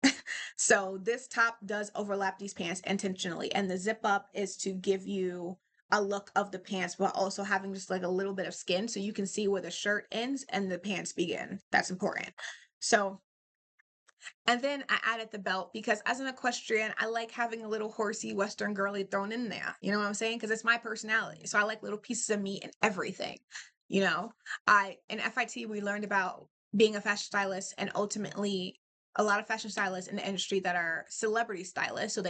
So this top does overlap these pants intentionally, and the zip up is to give you a look of the pants while also having just like a little bit of skin so you can see where the shirt ends and the pants begin. That's important. So, and then I added the belt because as an equestrian, I like having a little horsey Western girly thrown in there. You know what I'm saying? Because it's my personality. So I like little pieces of me in everything. You know, in FIT, we learned about being a fashion stylist and ultimately a lot of fashion stylists in the industry that are celebrity stylists. So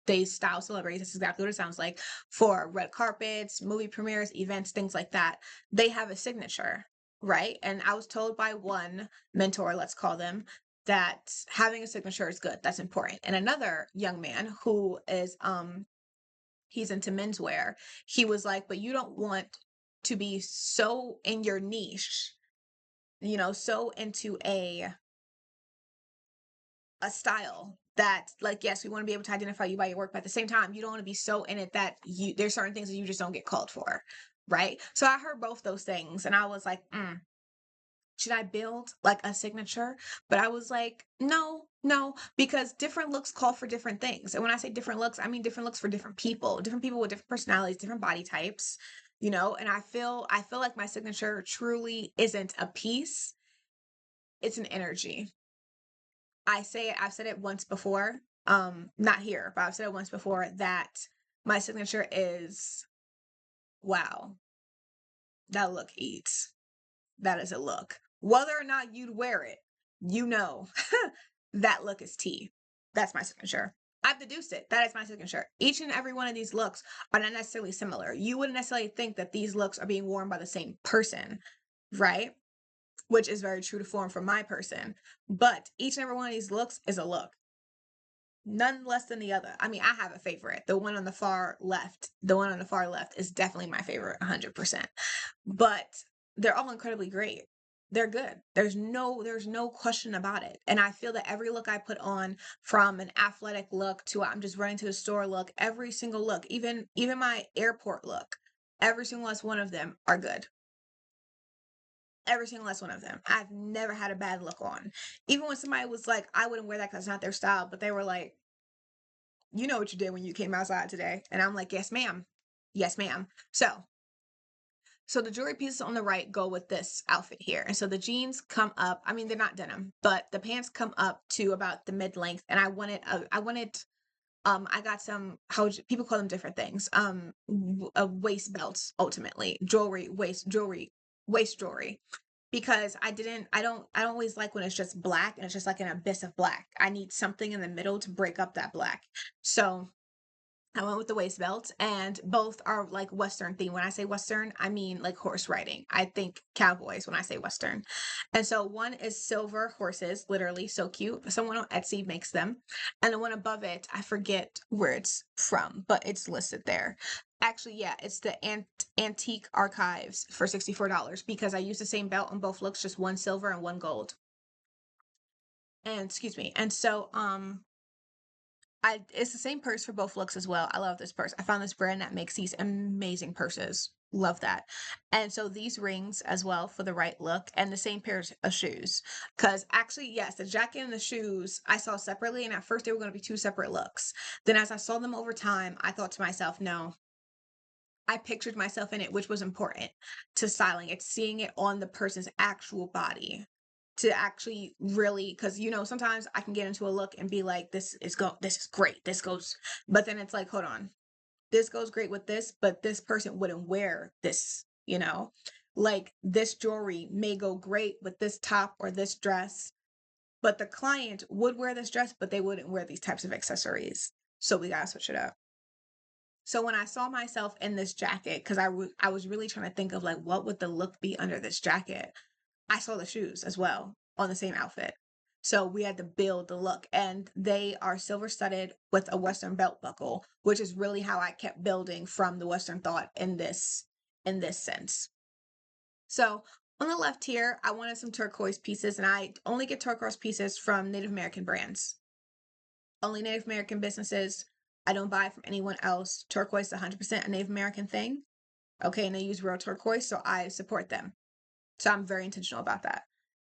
they style celebrities. That's exactly what it sounds like for red carpets, movie premieres, events, things like that. They have a signature, right? And I was told by one mentor, let's call them, that having a signature is good. That's important. And another young man who is he's into menswear, he was like, but you don't want to be so in your niche, you know, so into a style that like yes, we want to be able to identify you by your work, but at the same time, you don't want to be so in it that there's certain things that you just don't get called for. Right. So I heard both those things and I was like, should I build like a signature? But I was like, no, because different looks call for different things. And when I say different looks, I mean different looks for different people with different personalities, different body types, you know, and I feel like my signature truly isn't a piece, it's an energy. I've said it once before, not here, but I've said it once before that my signature is wow, that look eats. That is a look. Whether or not you'd wear it, you know that look is tea. That's my signature. I've deduced it. That is my signature. Each and every one of these looks are not necessarily similar. You wouldn't necessarily think that these looks are being worn by the same person, right? Which is very true to form for my person. But each and every one of these looks is a look. None less than the other. I mean, I have a favorite. The one on the far left is definitely my favorite, 100%. But they're all incredibly great. They're good. There's no question about it. And I feel that every look I put on, from an athletic look to I'm just running to the store look, every single look, even my airport look, every single last one of them are good. Every single last one of them. I've never had a bad look on. Even when somebody was like, I wouldn't wear that because it's not their style, but they were like, you know what you did when you came outside today. And I'm like, yes, ma'am. Yes, ma'am. So the jewelry pieces on the right go with this outfit here. And so the jeans come up, I mean, they're not denim, but the pants come up to about the mid length. And I got some, people call them different things. Waist belts, ultimately, waist jewelry. Because I don't always like when it's just black and it's just like an abyss of black. I need something in the middle to break up that black. So I went with the waist belt, and both are like Western themed. When I say Western, I mean like horse riding. I think cowboys when I say Western. And so one is silver horses, literally so cute. Someone on Etsy makes them. And the one above it, I forget where it's from, but it's listed there. Actually, yeah, it's the Antique Archives for $64 because I use the same belt on both looks, just one silver and one gold. And excuse me. And so it's the same purse for both looks as well. I love this purse. I found this brand that makes these amazing purses. Love that. And so these rings as well for the right look and the same pair of shoes. Because actually, yes, the jacket and the shoes I saw separately. And at first, they were going to be two separate looks. Then, as I saw them over time, I thought to myself, no, I pictured myself in it, which was important to styling. It's seeing it on the person's actual body to actually really, because sometimes I can get into a look and be like, this is great. This goes, but then it's like, hold on, this goes great with this, but this person wouldn't wear this. Like this jewelry may go great with this top or this dress, but the client would wear this dress, but they wouldn't wear these types of accessories. So we gotta switch it up. So when I saw myself in this jacket, because I was really trying to think of like what would the look be under this jacket, I saw the shoes as well on the same outfit. So we had to build the look, and they are silver studded with a Western belt buckle, which is really how I kept building from the Western thought in this sense. So on the left here, I wanted some turquoise pieces, and I only get turquoise pieces from Native American brands. Only Native American businesses. I don't buy from anyone else. Turquoise is 100% a Native American thing. Okay, and they use real turquoise, so I support them. So I'm very intentional about that.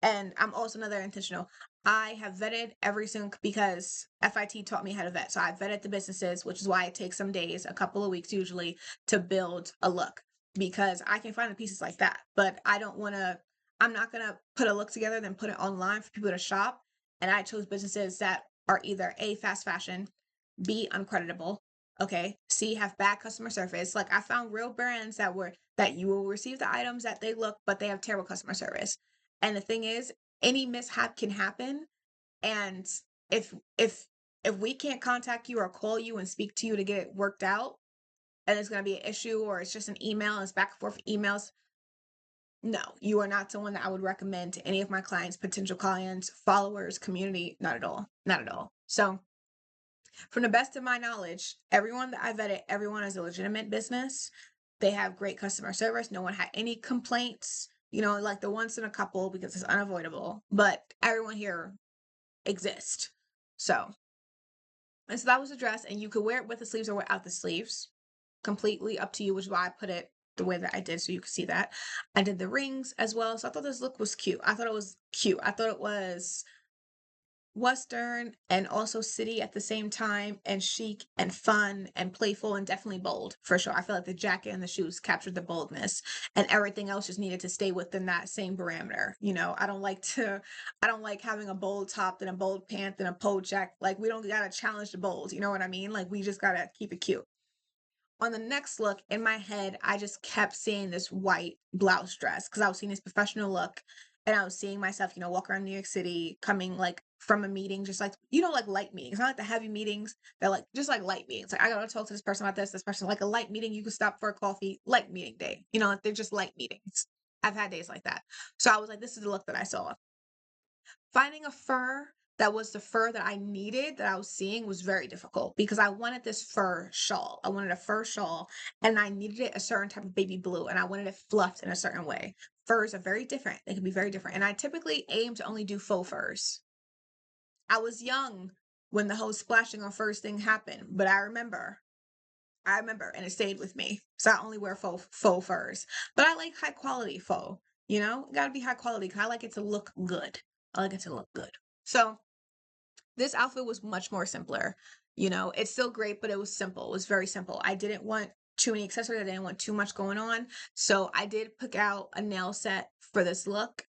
And I'm also another intentional. I have vetted every single, because FIT taught me how to vet. So I vetted the businesses, which is why it takes some days, a couple of weeks usually, to build a look, because I can find the pieces like that. But I'm not going to put a look together, then put it online for people to shop. And I chose businesses that are either A, fast fashion, B, uncreditable, okay, C, have bad customer service. Like I found real brands that you will receive the items that they look, but they have terrible customer service. And the thing is, any mishap can happen. And if if if we can't contact you or call you and speak to you to get it worked out, and it's going to be an issue, or it's just an email and it's back and forth emails, no, you are not someone that I would recommend to any of my clients, potential clients, followers, community. Not at all. Not at all. So from the best of my knowledge, everyone that I vetted, everyone is a legitimate business. They have great customer service. No one had any complaints, like the once in a couple, because it's unavoidable, but everyone here exists. And so that was the dress, and you could wear it with the sleeves or without the sleeves. Completely up to you, which is why I put it the way that I did, so you could see that. I did the rings as well, so I thought this look was cute. I thought it was cute. I thought it was Western and also city at the same time, and chic and fun and playful and definitely bold for sure. I feel like the jacket and the shoes captured the boldness, and everything else just needed to stay within that same parameter. I don't like having a bold top and a bold pant and a bold jacket. Like we don't gotta challenge the bold, you know what I mean? Like we just gotta keep it cute. On the next look, in my head, I just kept seeing this white blouse dress because I was seeing this professional look, and I was seeing myself, walk around New York City, coming like from a meeting, just like, like light meetings, not like the heavy meetings. They're like, just like light meetings. Like, I gotta talk to this person about this person, like a light meeting. You could stop for a coffee, light meeting day. Like they're just light meetings. I've had days like that. So I was like, this is the look that I saw. Finding a fur that was the fur that I needed, that I was seeing, was very difficult because I wanted this fur shawl. I wanted a fur shawl, and I needed it a certain type of baby blue, and I wanted it fluffed in a certain way. Furs are very different. They can be very different. And I typically aim to only do faux furs. I was young when the whole splashing on furs thing happened, but I remember, and it stayed with me. So I only wear faux furs, but I like high quality faux. It gotta be high quality because I like it to look good. I like it to look good. So this outfit was much more simpler. It's still great, but it was simple. It was very simple. I didn't want too many accessories. I didn't want too much going on. So I did pick out a nail set for this look,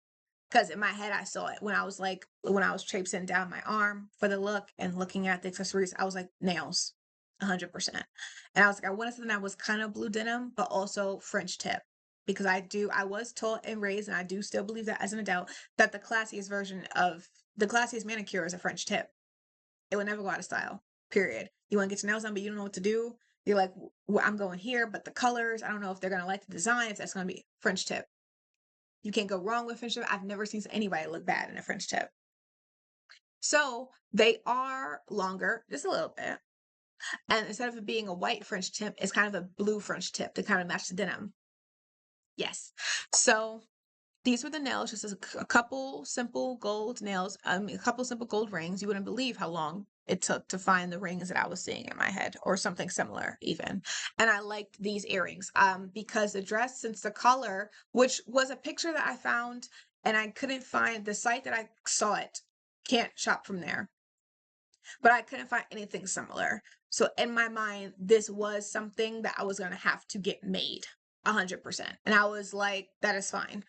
because in my head I saw it when I was traipsing down my arm for the look and looking at the accessories. I was like, nails, 100%. And I was like, I wanted something that was kind of blue denim, but also French tip. Because I was taught and raised, and I do still believe that as an adult, that the classiest manicure is a French tip. It will never go out of style, period. You want to get your nails done, but you don't know what to do. You're like, well, I'm going here, but the colors, I don't know if they're going to like the design, if that's going to be French tip. You can't go wrong with French tip. I've never seen anybody look bad in a French tip. So they are longer, just a little bit. And instead of it being a white French tip, it's kind of a blue French tip to kind of match the denim. Yes. So these were the nails, just as a couple simple gold nails, a couple simple gold rings. You wouldn't believe how long it took to find the rings that I was seeing in my head or something similar even. And I liked these earrings because the dress, since the color, which was a picture that I found and I couldn't find the site that I saw it, can't shop from there, but I couldn't find anything similar. So in my mind, this was something that I was going to have to get made 100%. And I was like, that is fine.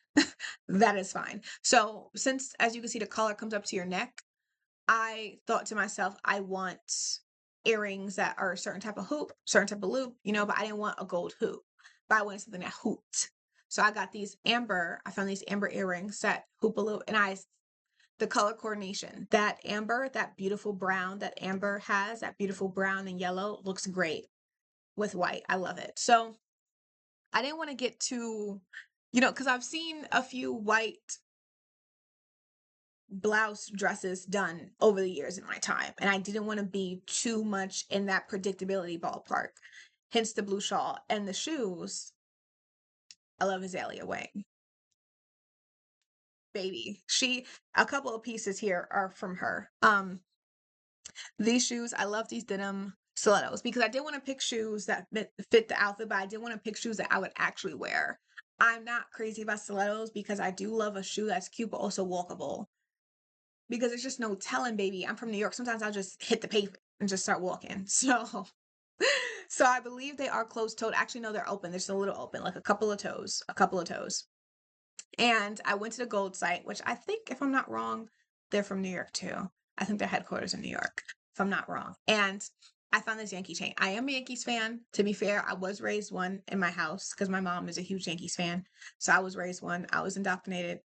That is fine. So since, as you can see, the collar comes up to your neck, I thought to myself, I want earrings that are a certain type of hoop, certain type of loop, but I didn't want a gold hoop, but I wanted something that hooped. So I got I found these amber earrings that hoop a loop, and the color coordination, that amber, that beautiful brown that amber has, that beautiful brown and yellow looks great with white. I love it. So I didn't want to get too, because I've seen a few white blouse dresses done over the years in my time, and I didn't want to be too much in that predictability ballpark. Hence the blue shawl and the shoes. I love Azalea Wang. Baby. A couple of pieces here are from her. These shoes, I love these denim stilettos because I did want to pick shoes that fit the outfit, but I did want to pick shoes that I would actually wear. I'm not crazy about stilettos because I do love a shoe that's cute but also walkable. Because there's just no telling, baby. I'm from New York. Sometimes I'll just hit the pavement and just start walking. So I believe they are closed-toed. Actually, no, they're open. They're just a little open, like a couple of toes, a couple of toes. And I went to the gold site, which I think, if I'm not wrong, they're from New York too. I think their headquarters in New York, if I'm not wrong. And I found this Yankee chain. I am a Yankees fan. To be fair, I was raised one in my house because my mom is a huge Yankees fan. So I was raised one. I was indoctrinated.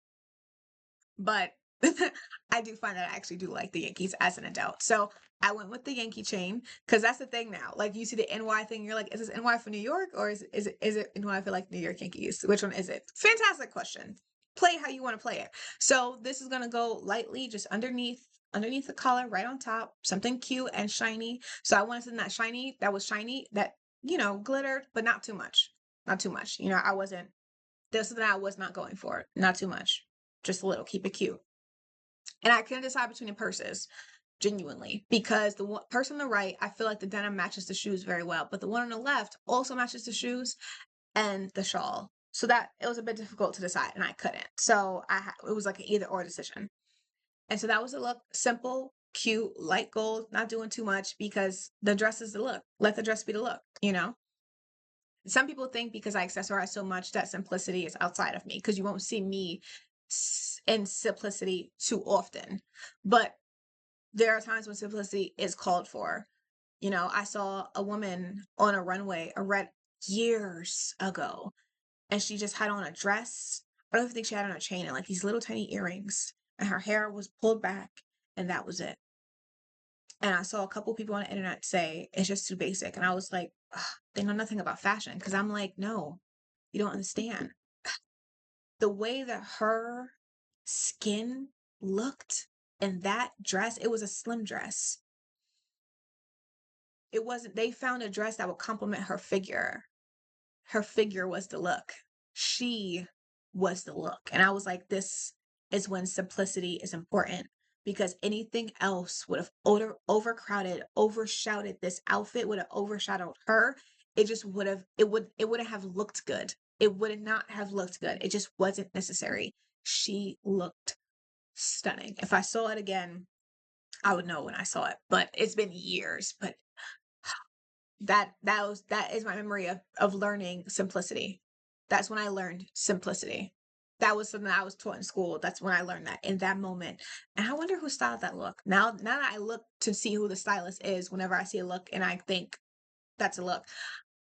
But I do find that I actually do like the Yankees as an adult. So I went with the Yankee chain because that's the thing now. Like you see the NY thing, you're like, is this NY for New York or is it NY for like New York Yankees? Which one is it? Fantastic question. Play how you want to play it. So this is gonna go lightly, just underneath the collar, right on top, something cute and shiny. So I wanted something that was shiny, that glittered, but not too much. Not too much. I wasn't. This is that I was not going for. Not too much. Just a little. Keep it cute. And I couldn't decide between the purses, genuinely, because the person on the right, I feel like the denim matches the shoes very well, but the one on the left also matches the shoes and the shawl. So that it was a bit difficult to decide, and I couldn't. So it was like an either or decision. And so that was the look. Simple, cute, light gold, not doing too much because the dress is the look. Let the dress be the look. Some people think because I accessorize so much that simplicity is outside of me because you won't see me in simplicity too often. But there are times when simplicity is called for. I saw a woman on a runway, a red years ago, and she just had on a dress. I don't even think she had on a chain and like these little tiny earrings, and her hair was pulled back, and that was it. And I saw a couple people on the internet say it's just too basic, and I was like, they know nothing about fashion because I'm like, no, you don't understand. The way that her skin looked in that dress, it was a slim dress. It wasn't, they found a dress that would complement her figure. Her figure was the look. She was the look. And I was like, this is when simplicity is important because anything else would have overcrowded, overshadowed this outfit, would have overshadowed her. It wouldn't have looked good. It would not have looked good. It just wasn't necessary. She looked stunning. If I saw it again, I would know when I saw it, but it's been years. But that is my memory of learning simplicity. That's when I learned simplicity. That was something that I was taught in school. That's when I learned that in that moment. And I wonder who styled that look. Now that I look to see who the stylist is, whenever I see a look and I think that's a look,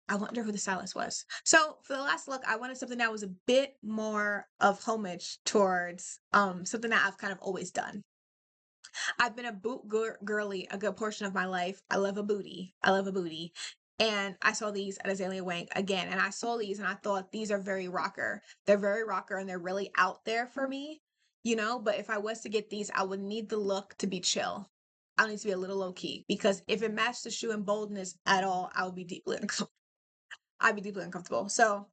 I wonder who the stylist was. So for the last look, I wanted something that was a bit more of homage towards something that I've kind of always done. I've been a boot girly a good portion of my life. I love a booty. I love a booty. And I saw these at Azalea Wank again. And I saw these and I thought these are very rocker. They're very rocker and they're really out there for me, But if I was to get these, I would need the look to be chill. I need to be a little low key because if it matched the shoe and boldness at all, I would be deeply uncomfortable. I'd be deeply uncomfortable. So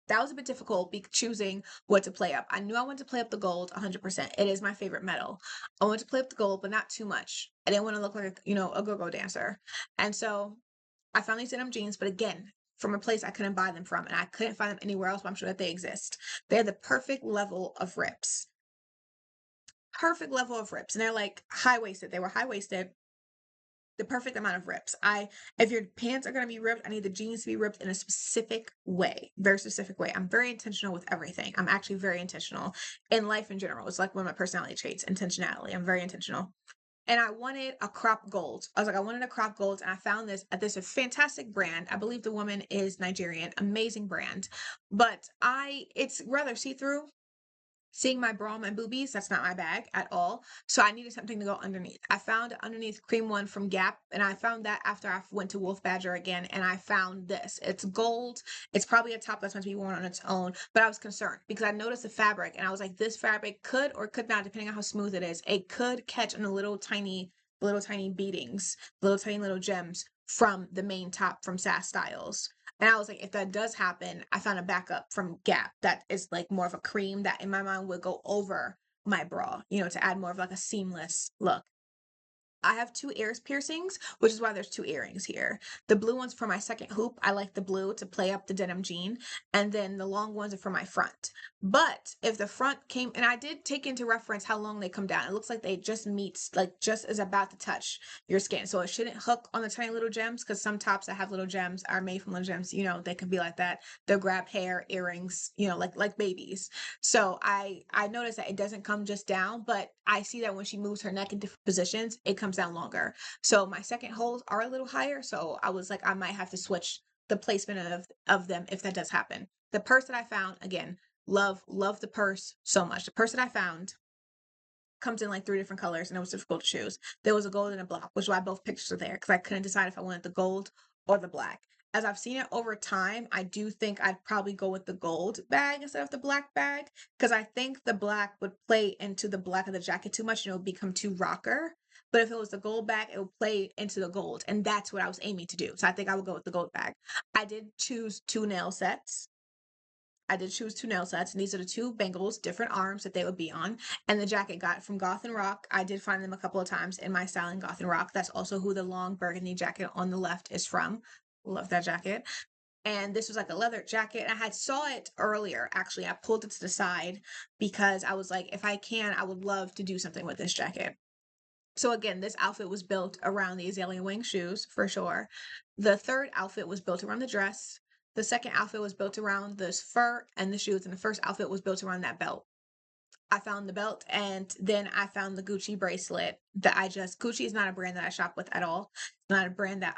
That was a bit difficult choosing what to play up. I knew I wanted to play up the gold 100%. It is my favorite metal. I wanted to play up the gold, but not too much. I didn't want to look like, a go-go dancer. And so I found these denim jeans, but again, from a place I couldn't buy them from, and I couldn't find them anywhere else, but I'm sure that they exist. They're the perfect level of rips. Perfect level of rips. And they're like high-waisted. They were high-waisted, the perfect amount of rips. If your pants are going to be ripped, I need the jeans to be ripped in a specific way, very specific way. I'm very intentional with everything. I'm actually very intentional in life in general. It's like one of my personality traits, intentionality. I'm very intentional. And I wanted a crop gold. I was like, I wanted a crop gold, and I found this at this fantastic brand. I believe the woman is Nigerian, amazing brand, but it's rather see-through. Seeing my bra and my boobies, that's not my bag at all. So I needed something to go underneath. I found an underneath cream one from Gap, and I found that after I went to Wolf Badger again, and I found this. It's gold. It's probably a top that's meant to be worn on its own, but I was concerned because I noticed the fabric, and I was like, this fabric could or could not, depending on how smooth it is, it could catch on the little tiny beadings, little gems from the main top from SAS Styles. And I was like, if that does happen, I found a backup from Gap that is like more of a cream that in my mind would go over my bra, to add more of like a seamless look. I have two ear piercings, which is why there's two earrings here. The blue one's for my second hoop. I like the blue to play up the denim jean. And then the long ones are for my front. But if the front came, and I did take into reference how long they come down. It looks like they just meet, like just as about to touch your skin. So it shouldn't hook on the tiny little gems, because some tops that have little gems are made from little gems. They can be like that. They'll grab hair, earrings, like babies. So I noticed that it doesn't come just down, but I see that when she moves her neck in different positions, it comes down longer. So my second holes are a little higher. So I was like, I might have to switch the placement of them if that does happen. The purse that I found, again, love the purse so much. The purse that I found comes in like 3 different colors, and it was difficult to choose. There was a gold and a black, which is why both pictures are there, because I couldn't decide if I wanted the gold or the black. As I've seen it over time, I do think I'd probably go with the gold bag instead of the black bag, because I think the black would play into the black of the jacket too much and it would become too rocker. But if it was the gold bag, it would play into the gold, and that's what I was aiming to do. So I think I would go with the gold bag. I did choose 2 nail sets. And these are the 2 bangles, different arms that they would be on. And the jacket got from Goth and Rock. I did find them a couple of times in my styling, Goth and Rock. That's also who the long burgundy jacket on the left is from. Love that jacket. And this was like a leather jacket. I had saw it earlier, actually. I pulled it to the side because I was like, if I can, I would love to do something with this jacket. So again, this outfit was built around the Azalea Wing shoes, for sure. The third outfit was built around the dress. The second outfit was built around the fur and the shoes. And the first outfit was built around that belt. I found the belt, and then I found the Gucci bracelet that Gucci is not a brand that I shop with at all. It's not a brand that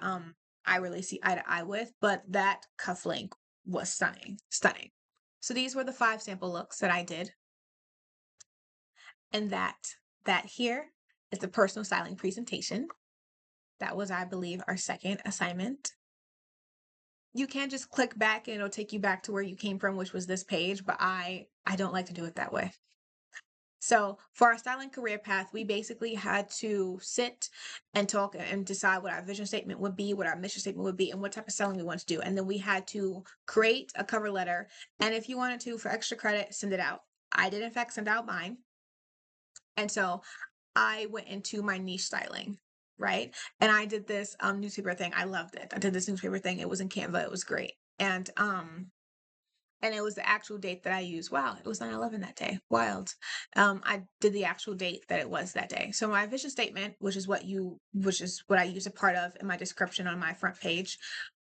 I really see eye to eye with, but that cufflink was stunning. Stunning. So these were the 5 sample looks that I did. And that here is the personal styling presentation. That was, I believe, our second assignment. You can just click back and it'll take you back to where you came from, which was this page, but I don't like to do it that way. So for our styling career path, we basically had to sit and talk and decide what our vision statement would be, what our mission statement would be, and what type of styling we want to do. And then we had to create a cover letter. And if you wanted to, for extra credit, send it out. I did, in fact, send out mine. And so I went into my niche styling, right? And I did this newspaper thing. I loved it. I did this newspaper thing. It was in Canva. It was great. And it was the actual date that I used. Wow, it was 9/11 that day. Wild. I did the actual date that it was that day. So my vision statement, which is what I use a part of in my description on my front page.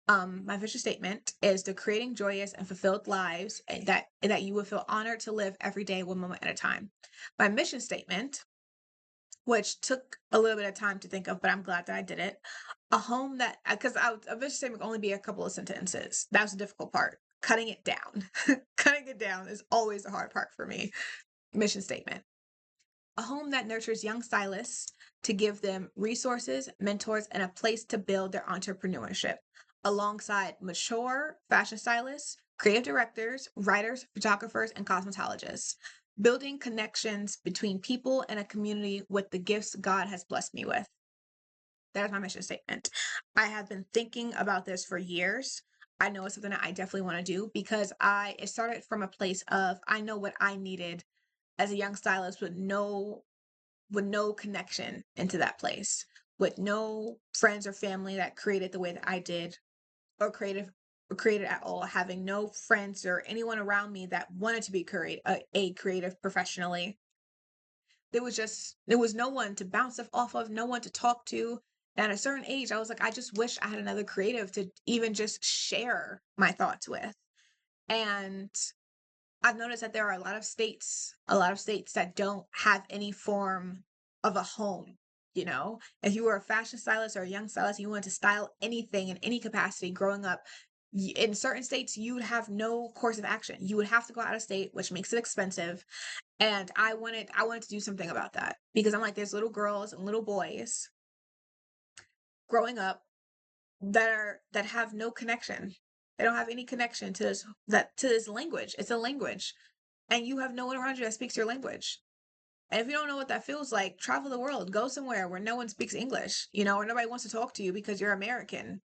My vision statement is the creating joyous and fulfilled lives that you will feel honored to live every day, one moment at a time. My mission statement, which took a little bit of time to think of, but I'm glad that I did it. A home that, because a vision statement would only be a couple of sentences. That was the difficult part. Cutting it down. Cutting it down is always the hard part for me. Mission statement. A home that nurtures young stylists to give them resources, mentors, and a place to build their entrepreneurship, alongside mature fashion stylists, creative directors, writers, photographers, and cosmetologists. Building connections between people and a community with the gifts God has blessed me with. That is my mission statement. I have been thinking about this for years. I know it's something that I definitely want to do because it started from a place of I know what I needed as a young stylist with no connection into that place, with no friends or family that created the way that I did or created at all, having no friends or anyone around me that wanted to be a creative professionally. There was no one to bounce off of, no one to talk to. And at a certain age, I was like, I just wish I had another creative to even just share my thoughts with. And I've noticed that there are a lot of states that don't have any form of a home. You know, if you were a fashion stylist or a young stylist, and you wanted to style anything in any capacity growing up, in certain states, you would have no course of action. You would have to go out of state, which makes it expensive. And I wanted to do something about that because I'm like, there's little girls and little boys growing up that have no connection. They don't have any connection to this language. It's a language, and you have no one around you that speaks your language. And if you don't know what that feels like, travel the world, go somewhere where no one speaks English, you know, or nobody wants to talk to you because you're American.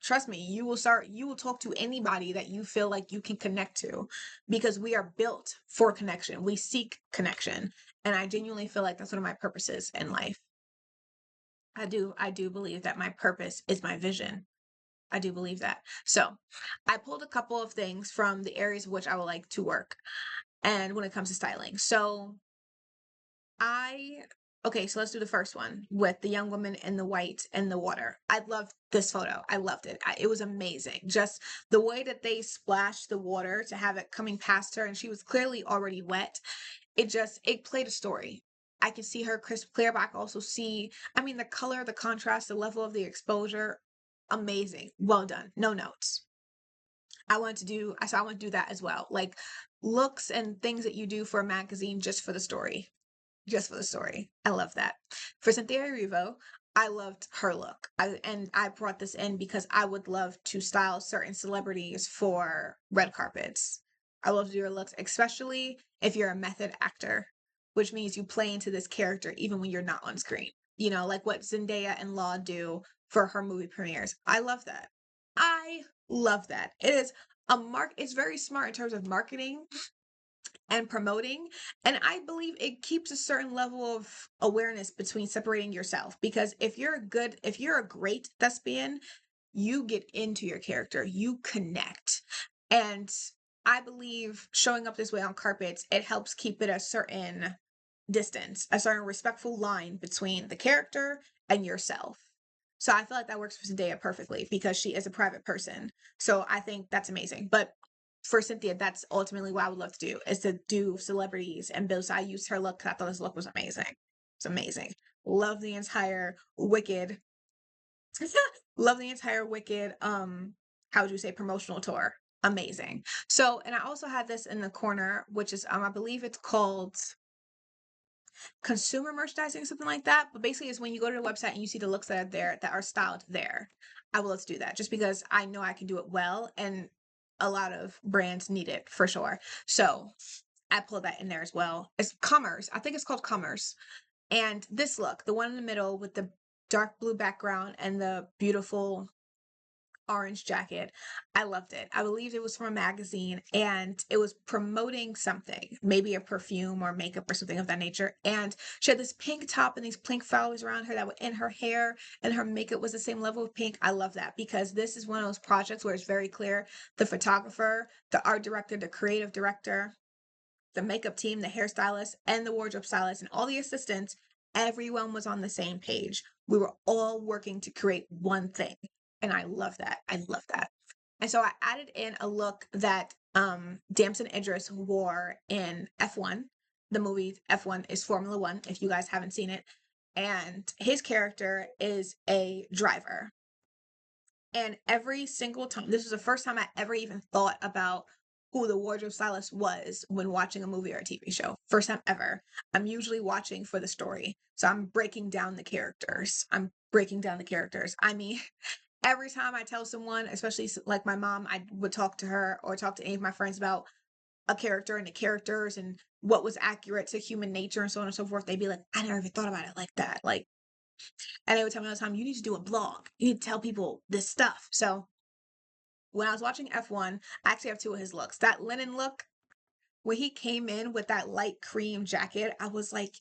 Trust me, you will talk to anybody that you feel like you can connect to because we are built for connection. We seek connection. And I genuinely feel like that's one of my purposes in life. I do believe that my purpose is my vision. I do believe that. So I pulled a couple of things from the areas of which I would like to work. And when it comes to styling. I okay, so let's do the first one with the young woman in the white and the water. I loved this photo. I loved it. It was amazing. Just the way that they splashed the water to have it coming past her, and she was clearly already wet. It played a story. I could see her crisp clear, but I could also see, I mean, the color, the contrast, the level of the exposure, amazing. Well done. No notes. I want to do that as well. Like looks and things that you do for a magazine just for the story, just for the story. I love that. For Cynthia Erivo, I loved her look. And I brought this in because I would love to style certain celebrities for red carpets. I love to do her looks, especially if you're a method actor, which means you play into this character even when you're not on screen. You know, like what Zendaya and Law do for her movie premieres. I love that. I love that. It's very smart in terms of marketing and promoting. And I believe it keeps a certain level of awareness between separating yourself. Because if you're a great thespian, you get into your character, you connect. And I believe showing up this way on carpets, it helps keep it a certain distance, a certain respectful line between the character and yourself. So I feel like that works for Zendaya perfectly because she is a private person. So I think that's amazing. But for Cynthia, that's ultimately what I would love to do is to do celebrities and build. So I used her look because I thought this look was amazing. It's amazing. Love the entire Wicked. Love the entire Wicked. How would you say promotional tour? Amazing. So, and I also had this in the corner, which is I believe it's called consumer merchandising, something like that. But basically, it's when you go to the website and you see the looks that are there that are styled there. I would love to do that just because I know I can do it well, and a lot of brands need it for sure. So I pulled that in there as well. It's Commerce. I think it's called Commerce. And this look, the one in the middle with the dark blue background and the beautiful orange jacket. I loved it. I believed it was from a magazine and it was promoting something, maybe a perfume or makeup or something of that nature. And she had this pink top and these pink flowers around her that were in her hair, and her makeup was the same level of pink. I love that because this is one of those projects where it's very clear the photographer, the art director, the creative director, the makeup team, the hairstylist, and the wardrobe stylist, and all the assistants, everyone was on the same page. We were all working to create one thing. And I love that. I love that. And so I added in a look that Damson Idris wore in F1. The movie F1 is Formula One, if you guys haven't seen it. And his character is a driver. And every single time, this was the first time I ever even thought about who the wardrobe stylist was when watching a movie or a TV show. First time ever. I'm usually watching for the story. So I'm breaking down the characters. I mean, every time I tell someone, especially like my mom, I would talk to her or talk to any of my friends about a character and the characters and what was accurate to human nature and so on and so forth. They'd be like, I never even thought about it like that. Like, and they would tell me all the time, you need to do a blog. You need to tell people this stuff. So when I was watching F1, I actually have two of his looks. That linen look, when he came in with that light cream jacket, I was like,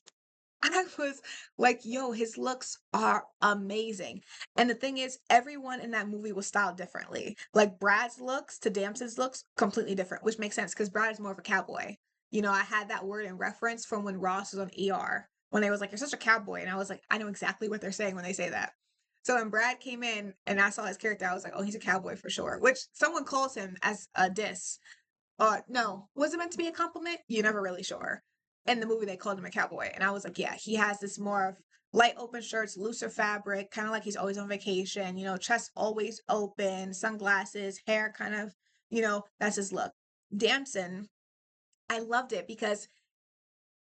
yo, his looks are amazing. And the thing is, everyone in that movie was styled differently. Like Brad's looks to Damson's looks, completely different, which makes sense because Brad is more of a cowboy. You know, I had that word in reference from when Ross was on ER, when they was like, you're such a cowboy. And I was like, I know exactly what they're saying when they say that. So when Brad came in and I saw his character, I was like, oh, he's a cowboy for sure, which someone calls him as a diss. No, was it meant to be a compliment? You're never really sure. In the movie, they called him a cowboy, and I was like, yeah, he has this more of light open shirts, looser fabric, kind of like he's always on vacation. You know, chest always open, sunglasses, hair kind of, that's his look. Damson, I loved it because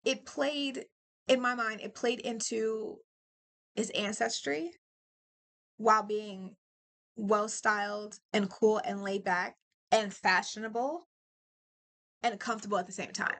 it played in my mind. It played into his ancestry while being well styled and cool and laid back and fashionable and comfortable at the same time,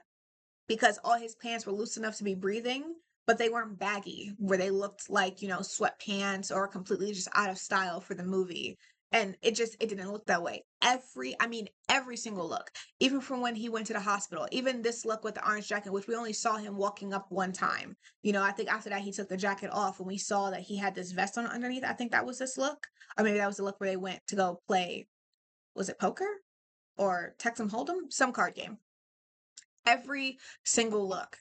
because all his pants were loose enough to be breathing, but they weren't baggy where they looked like, sweatpants or completely just out of style for the movie. And it didn't look that way. Every single look, even from when he went to the hospital, even this look with the orange jacket, which we only saw him walking up one time. I think after that he took the jacket off and we saw that he had this vest on underneath. I think that was this look. Or maybe that was the look where they went to go play, was it poker or Texas Hold'em? Some card game. Every single look,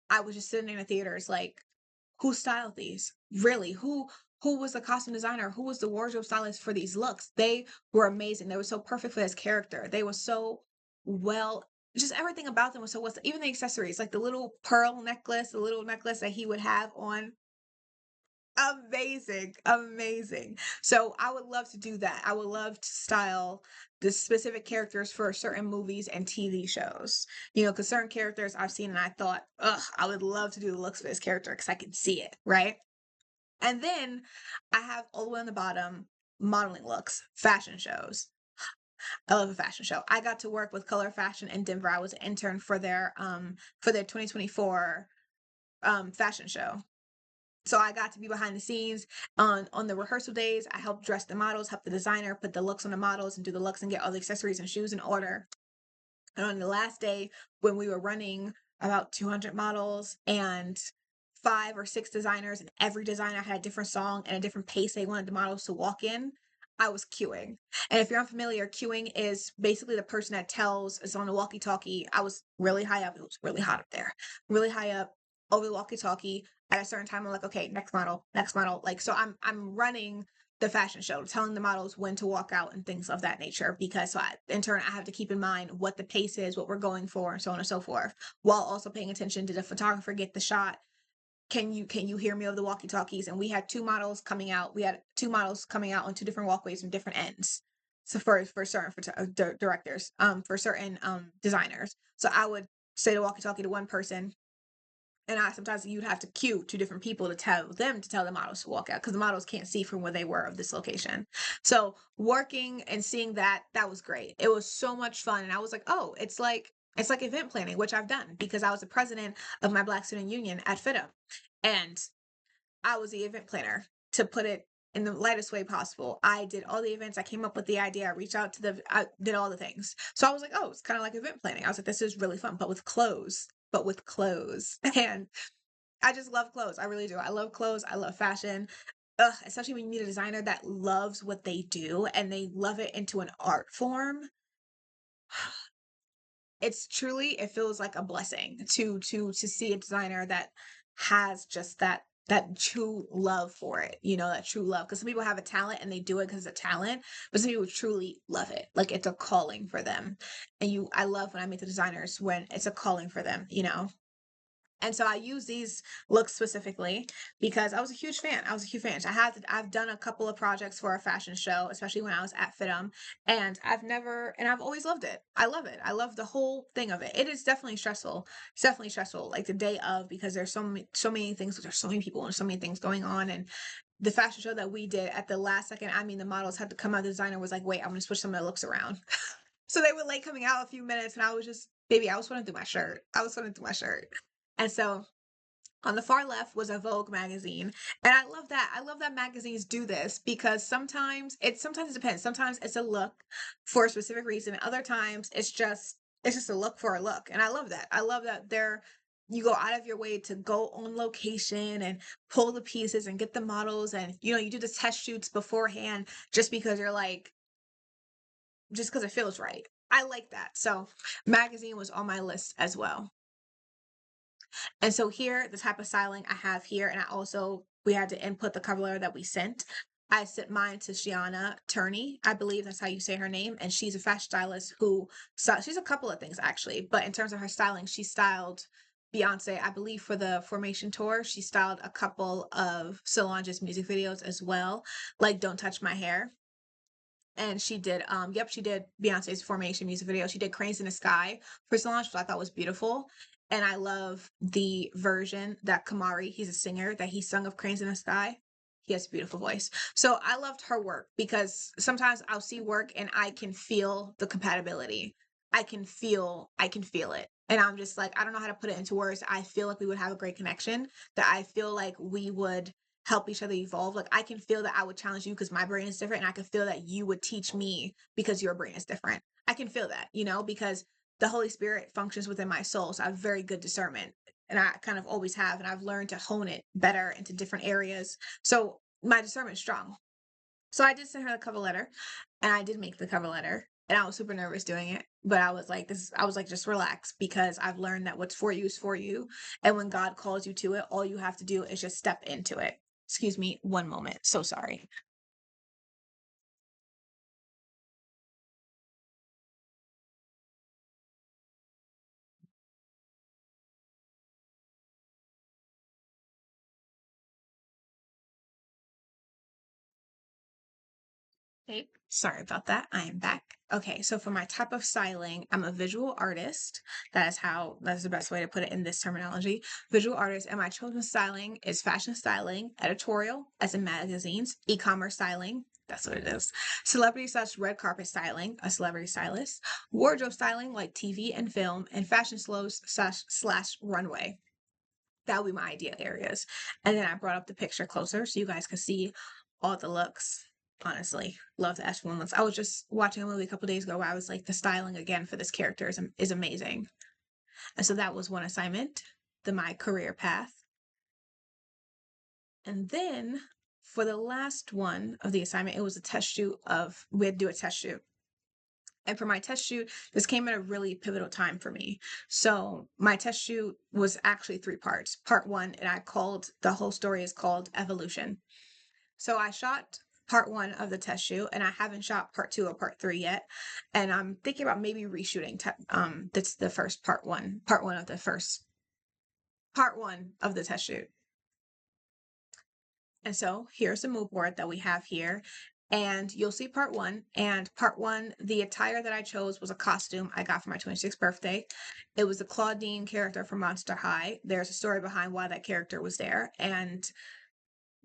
I was just sitting in the theaters like, who styled these? Really? Who was the costume designer? Who was the wardrobe stylist for these looks? They were amazing. They were so perfect for his character. They were so well, just everything about them was so well. Even the accessories, like the little pearl necklace, the little necklace that he would have on. Amazing, amazing. So I would love to do that. I would love to style the specific characters for certain movies and TV shows. Because certain characters I've seen and I thought, ugh, I would love to do the looks for this character because I can see it, right? And then I have all the way on the bottom modeling looks, fashion shows. I love a fashion show. I got to work with Color Fashion in Denver. I was an intern for their 2024 fashion show. So I got to be behind the scenes on the rehearsal days. I helped dress the models, help the designer put the looks on the models and do the looks and get all the accessories and shoes in order. And on the last day, when we were running about 200 models and 5 or 6 designers, and every designer had a different song and a different pace they wanted the models to walk in, I was queuing. And if you're unfamiliar, queuing is basically the person that tells, it's on the walkie-talkie. I was really high up. It was really hot up there, really high up over the walkie-talkie. At a certain time, I'm like, okay, next model, next model. Like, so I'm running the fashion show, telling the models when to walk out and things of that nature. Because in turn, I have to keep in mind what the pace is, what we're going for, and so on and so forth, while also paying attention to the photographer get the shot. Can you hear me over the walkie talkies? And we had 2 models coming out. We had 2 models coming out on 2 different walkways from different ends. So for certain directors, for certain designers. So I would say the walkie talkie to one person, and sometimes you'd have to cue 2 different people to tell the models to walk out because the models can't see from where they were of this location. So working and seeing that was great. It was so much fun, and I was like, oh, it's like event planning, which I've done because I was the president of my Black Student Union at FITM, and I was the event planner, to put it in the lightest way possible. I did all the events. I came up with the idea. I did all the things. So I was like, oh, it's kind of like event planning. I was like, this is really fun, but with clothes. And I just love clothes. I really do. I love clothes. I love fashion. Ugh, especially when you meet a designer that loves what they do and they love it into an art form. It feels like a blessing to see a designer that has just that true love for it, that true love. Because some people have a talent and they do it because it's a talent, but some people truly love it. Like it's a calling for them. And I love when I meet the designers when it's a calling for them. And so I use these looks specifically because I was a huge fan. I've done a couple of projects for a fashion show, especially when I was at FITM, and I've always loved it. I love it. I love the whole thing of it. It is definitely stressful. It's definitely stressful, like the day of, because there's so many things, there's so many people and so many things going on. And the fashion show that we did at the last second, the models had to come out. The designer was like, wait, I'm going to switch some of the looks around. So they were late coming out a few minutes, and I was just, baby, I was running through my shirt. And so On the far left was a Vogue magazine. And I love that. I love that magazines do this because sometimes it depends. Sometimes it's a look for a specific reason. Other times it's just a look for a look. And I love that. I love that you go out of your way to go on location and pull the pieces and get the models, and you do the test shoots beforehand just because you're like, just because it feels right. I like that. So magazine was on my list as well. And so here, the type of styling I have here, and we had to input the cover letter that we sent. I sent mine to Shiana Turney. I believe that's how you say her name. And she's a fashion stylist she's a couple of things actually, but in terms of her styling, she styled Beyonce, I believe, for the Formation tour. She styled a couple of Solange's music videos as well, like Don't Touch My Hair. And she did Beyonce's Formation music video. She did Cranes in the Sky for Solange, which I thought was beautiful. And I love the version that Kamari, he's a singer, that he sung of Cranes in the Sky. He has a beautiful voice. So I loved her work because sometimes I'll see work and I can feel the compatibility. I can feel it. And I'm just like, I don't know how to put it into words. I feel like we would have a great connection, that I feel like we would help each other evolve. Like I can feel that I would challenge you because my brain is different, and I can feel that you would teach me because your brain is different. I can feel that, because the Holy Spirit functions within my soul. So I have very good discernment, and I kind of always have, and I've learned to hone it better into different areas. So my discernment is strong. So I did send her the cover letter, and I did make the cover letter. And I was super nervous doing it, but I was like, just relax, because I've learned that what's for you is for you. And when God calls you to it, all you have to do is just step into it. Excuse me, one moment. So sorry. Okay, sorry about that. I am back. Okay, so for my type of styling, I'm a visual artist. That's the best way to put it in this terminology. Visual artist, and my chosen styling is fashion styling, editorial, as in magazines, e-commerce styling. That's what it is. Celebrity slash red carpet styling, a celebrity stylist. Wardrobe styling, like TV and film, and fashion slows slash runway. That would be my idea areas. And then I brought up the picture closer so you guys could see all the looks. Honestly, love the Ashland looks. I was just watching a movie a couple days ago where I was like, the styling again for this character is amazing. And so that was one assignment, my career path. And then for the last one of the assignment, it was a test shoot we had to do a test shoot. And for my test shoot, this came at a really pivotal time for me. So my test shoot was actually three parts. Part one, and the whole story is called Evolution. So I shot part one of the test shoot, and I haven't shot part two or part three yet. And I'm thinking about maybe reshooting. That's the first part one of the test shoot. And so here's the mood board that we have here. And you'll see part one. And part one, the attire that I chose was a costume I got for my 26th birthday. It was the Claudine character from Monster High. There's a story behind why that character was there. And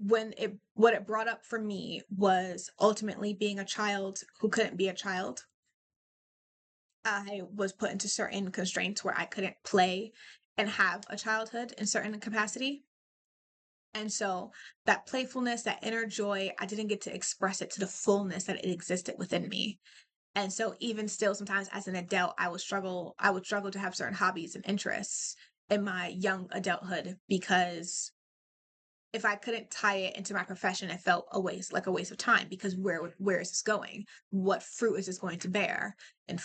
what it brought up for me was ultimately being a child who couldn't be a child. I was put into certain constraints where I couldn't play and have a childhood in certain capacity. And so that playfulness, that inner joy, I didn't get to express it to the fullness that it existed within me. And so even still, sometimes as an adult, I would struggle to have certain hobbies and interests in my young adulthood, because if I couldn't tie it into my profession, it felt a waste of time, because where is this going? What fruit is this going to bear? And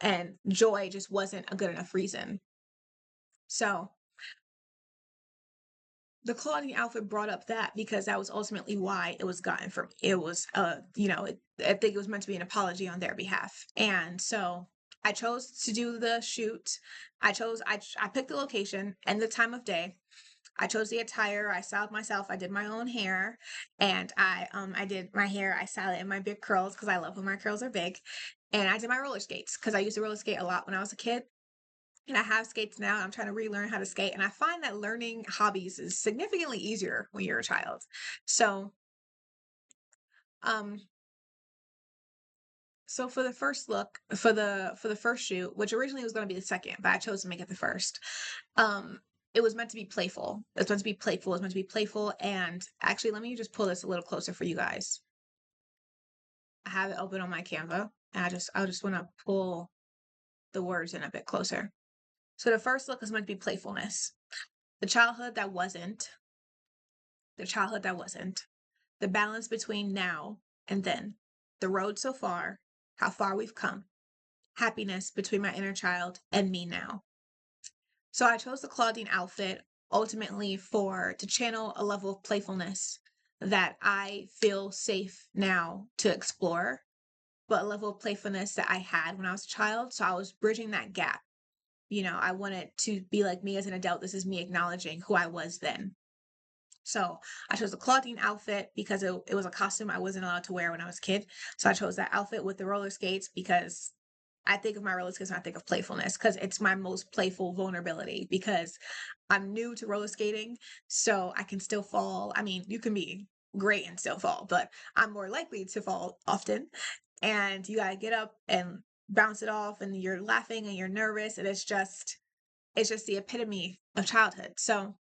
and joy just wasn't a good enough reason. So the Claudine outfit brought up that, because that was ultimately why it was gotten for me. It was, I think it was meant to be an apology on their behalf. And so I chose to do the shoot. I picked the location and the time of day. I chose the attire. I styled myself. I did my own hair, and I did my hair. I styled it in my big curls because I love when my curls are big, and I did my roller skates because I used to roller skate a lot when I was a kid. And I have skates now. I'm trying to relearn how to skate. And I find that learning hobbies is significantly easier when you're a child. So, um, so for the first look, for the first shoot, which originally was going to be the second, but I chose to make it the first. Um, it was meant to be playful. It was meant to be playful. It was meant to be playful. And actually, let me just pull this a little closer for you guys. I have it open on my Canva, and I just want to pull the words in a bit closer. So the first look is meant to be playfulness. The childhood that wasn't, the childhood that wasn't, the balance between now and then, the road so far, how far we've come, happiness between my inner child and me now. So I chose the Claudine outfit ultimately for to channel a level of playfulness that I feel safe now to explore, but a level of playfulness that I had when I was a child. So I was bridging that gap. You know, I wanted to be like me as an adult. This is me acknowledging who I was then. So I chose the Claudine outfit because it was a costume I wasn't allowed to wear when I was a kid. So I chose that outfit with the roller skates because I think of my roller skates when I think of playfulness because it's my most playful vulnerability because I'm new to roller skating. So I can still fall. I mean, you can be great and still fall, but I'm more likely to fall often. And you got to get up and bounce it off and you're laughing and you're nervous. And it's just the epitome of childhood. So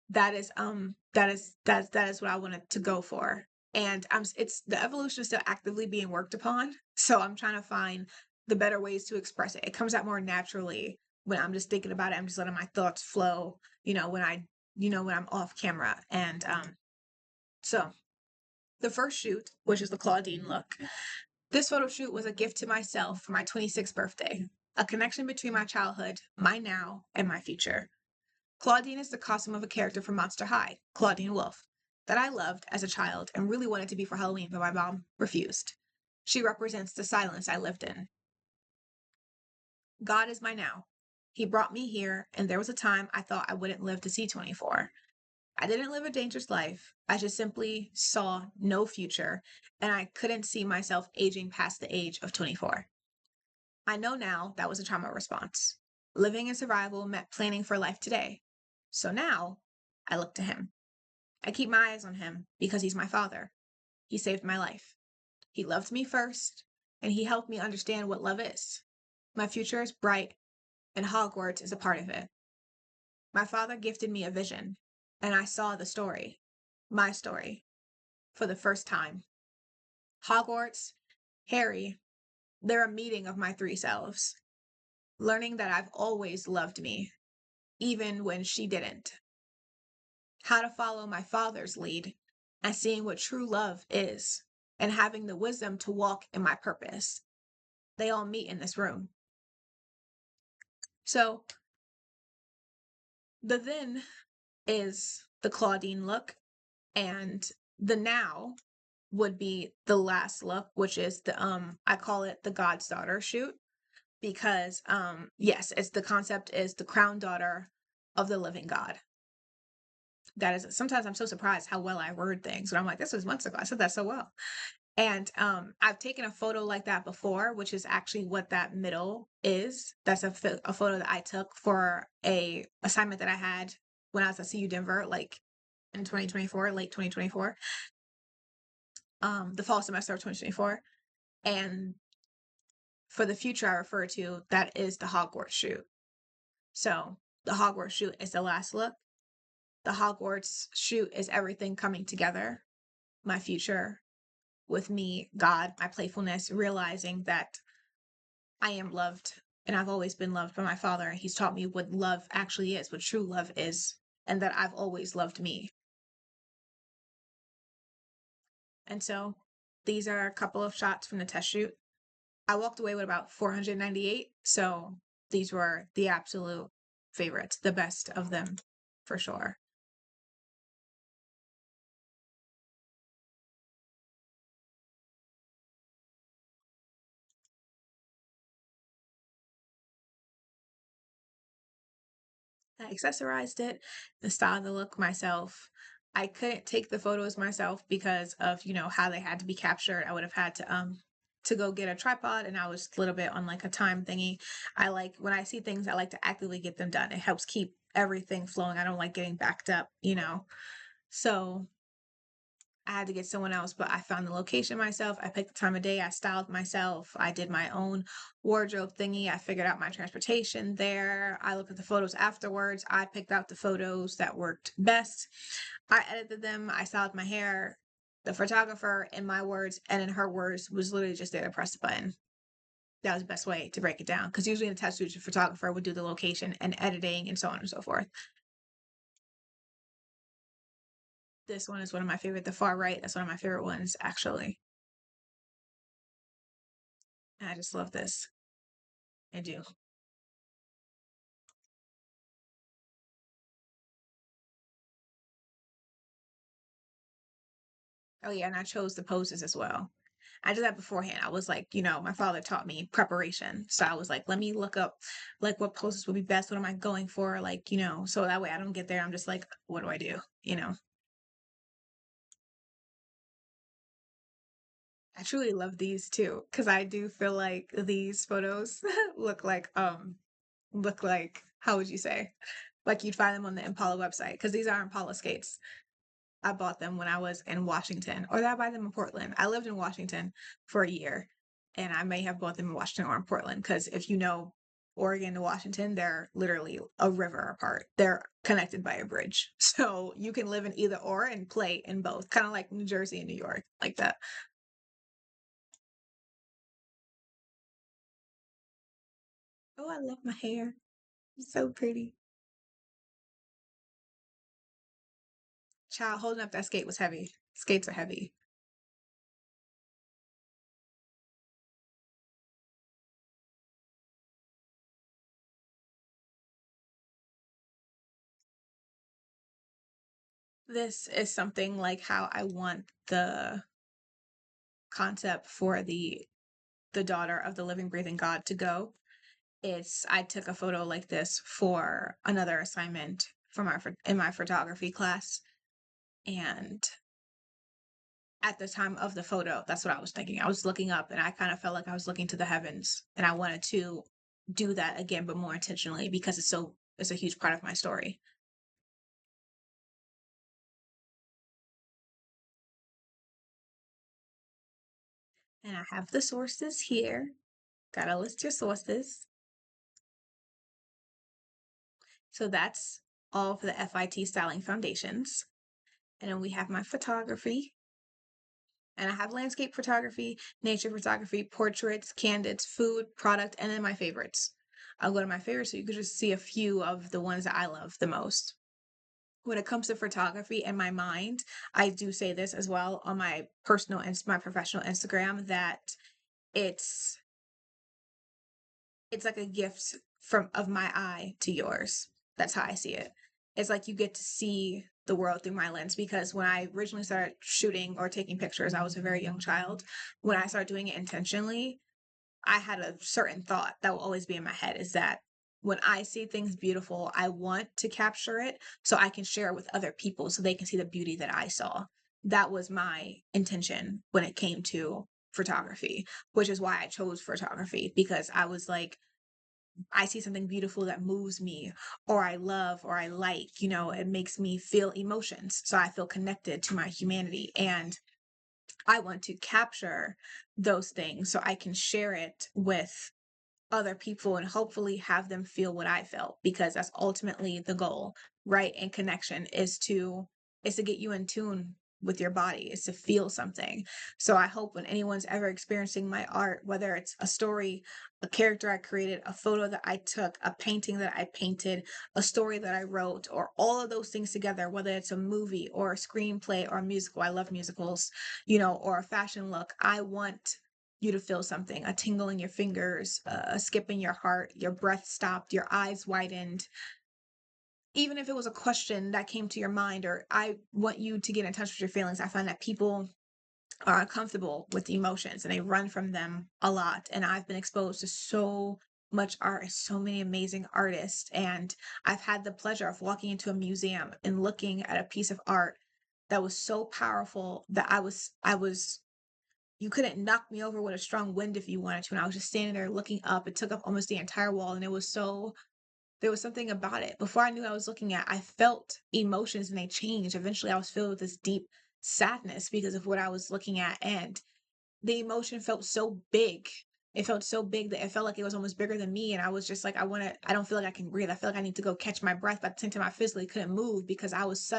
that is what I wanted to go for. And it's the evolution is still actively being worked upon. So I'm trying to find the better ways to express it. It comes out more naturally when I'm just thinking about it. I'm just letting my thoughts flow, when I'm off camera. And so the first shoot, which is the Claudine look, this photo shoot was a gift to myself for my 26th birthday, a connection between my childhood, my now, and my future. Claudine is the costume of a character from Monster High, Claudine Wolf, that I loved as a child and really wanted to be for Halloween, but my mom refused. She represents the silence I lived in. God is my now. He brought me here, and there was a time I thought I wouldn't live to see 24. I didn't live a dangerous life. I just simply saw no future, and I couldn't see myself aging past the age of 24. I know now that was a trauma response. Living in survival meant planning for life today. So now I look to him. I keep my eyes on him because he's my father. He saved my life. He loved me first, and he helped me understand what love is. My future is bright, and Hogwarts is a part of it. My father gifted me a vision, and I saw the story, my story, for the first time. Hogwarts, Harry, they're a meeting of my three selves, learning that I've always loved me, even when she didn't. How to follow my father's lead and seeing what true love is and having the wisdom to walk in my purpose. They all meet in this room. So the then is the Claudine look, and the now would be the last look, which is the I call it the God's daughter shoot because yes, it's the concept is the crown daughter of the living God. That is sometimes I'm so surprised how well I word things, but I'm like, this was months ago. I said that so well. And I've taken a photo like that before, which is actually what that middle is. That's a photo that I took for a assignment that I had when I was at CU Denver, like in 2024, late 2024, the fall semester of 2024. And for the future I refer to, that is the Hogwarts shoot. So the Hogwarts shoot is the last look. The Hogwarts shoot is everything coming together. My future with me, God, my playfulness, realizing that I am loved and I've always been loved by my father. And he's taught me what love actually is, what true love is, and that I've always loved me. And so these are a couple of shots from the test shoot. I walked away with about 498. So these were the absolute favorites, the best of them for sure. I accessorized it, the style, the look myself. I couldn't take the photos myself because of, how they had to be captured. I would have had to go get a tripod and I was a little bit on like a time thingy. I like when I see things, I like to actively get them done. It helps keep everything flowing. I don't like getting backed up. So I had to get someone else, but I found the location myself. I picked the time of day. I styled myself. I did my own wardrobe thingy. I figured out my transportation there. I looked at the photos afterwards. I picked out the photos that worked best. I edited them. I styled my hair. The photographer, in my words and in her words, was literally just there to press the button. That was the best way to break it down. Because usually in the tattoo studio, the photographer would do the location and editing and so on and so forth. This one is one of my favorite. The far right, that's one of my favorite ones, actually. I just love this. I do. Oh yeah, and I chose the poses as well. I did that beforehand. I was like, my father taught me preparation. So I was like, let me look up like what poses would be best. What am I going for? Like, so that way I don't get there. I'm just like, what do I do? I truly love these too, because I do feel like these photos look like how would you say? Like you'd find them on the Impala website, because these are Impala skates. I bought them when I was in Washington, or did I buy them in Portland? I lived in Washington for a year, and I may have bought them in Washington or in Portland because if you know Oregon to Washington, they're literally a river apart. They're connected by a bridge. So you can live in either or and play in both, kind of like New Jersey and New York, like that. Oh, I love my hair. It's so pretty. Child, holding up that skate was heavy. Skates are heavy. This is something like how I want the concept for the daughter of the living breathing God to go. It's I took a photo like this for another assignment from in my photography class, and at the time of the photo, that's what I was thinking. I was looking up and I kind of felt like I was looking to the heavens, and I wanted to do that again but more intentionally because it's a huge part of my story. And I have the sources here. Gotta list your sources. So that's all for the FIT styling foundations. And then we have my photography. And I have landscape photography, nature photography, portraits, candids, food, product, and then my favorites. I'll go to my favorites so you could just see a few of the ones that I love the most. When it comes to photography in my mind, I do say this as well on my personal and my professional Instagram that it's it's like a gift from of my eye to yours. That's how I see it. It's like you get to see the world through my lens because when I originally started shooting or taking pictures, I was a very young child. When I started doing it intentionally, I had a certain thought that will always be in my head is that when I see things beautiful, I want to capture it so I can share it with other people so they can see the beauty that I saw. That was my intention when it came to photography, which is why I chose photography because I was like, I see something beautiful that moves me or I love or I like, it makes me feel emotions. So I feel connected to my humanity and I want to capture those things so I can share it with other people and hopefully have them feel what I felt because that's ultimately the goal, right? And connection is to get you in tune with your body, is to feel something. So I hope when anyone's ever experiencing my art, whether it's a story, a character I created, a photo that I took, a painting that I painted, a story that I wrote, or all of those things together, whether it's a movie or a screenplay or a musical, I love musicals, or a fashion look, I want you to feel something, a tingle in your fingers, a skip in your heart, your breath stopped, your eyes widened. Even if it was a question that came to your mind, or I want you to get in touch with your feelings. I find that people are uncomfortable with emotions and they run from them a lot. And I've been exposed to so much art, so many amazing artists. And I've had the pleasure of walking into a museum and looking at a piece of art that was so powerful that I was you couldn't knock me over with a strong wind if you wanted to. And I was just standing there looking up. It took up almost the entire wall. And there was something about it. Before I knew I was looking at, I felt emotions and they changed. Eventually, I was filled with this deep sadness because of what I was looking at, and the emotion felt so big. It felt so big that it felt like it was almost bigger than me. And I was just like, I don't feel like I can breathe. I feel like I need to go catch my breath. But at the same time, I physically couldn't move because I was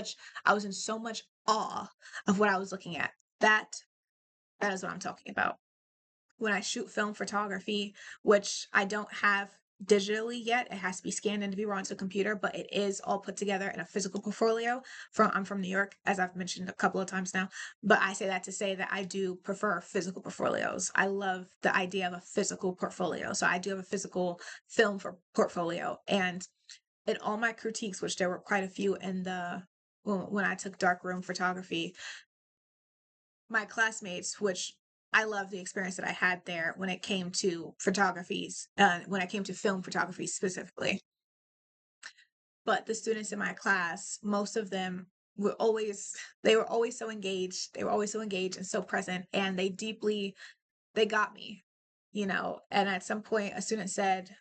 in so much awe of what I was looking at. That is what I'm talking about. When I shoot film photography, which I don't have digitally yet, it has to be scanned and to be brought onto a computer, but it is all put together in a physical portfolio. I'm from New York, as I've mentioned a couple of times now, but I say that to say that I do prefer physical portfolios. I love the idea of a physical portfolio. So I do have a physical film for portfolio, and in all my critiques, which there were quite a few in the when I took darkroom photography, my classmates, which I love the experience that I had there when it came to photographies, when it came to film photography specifically. But the students in my class, most of them they were always so engaged. They were always so engaged and so present, and they got me, you know. And at some point, a student said,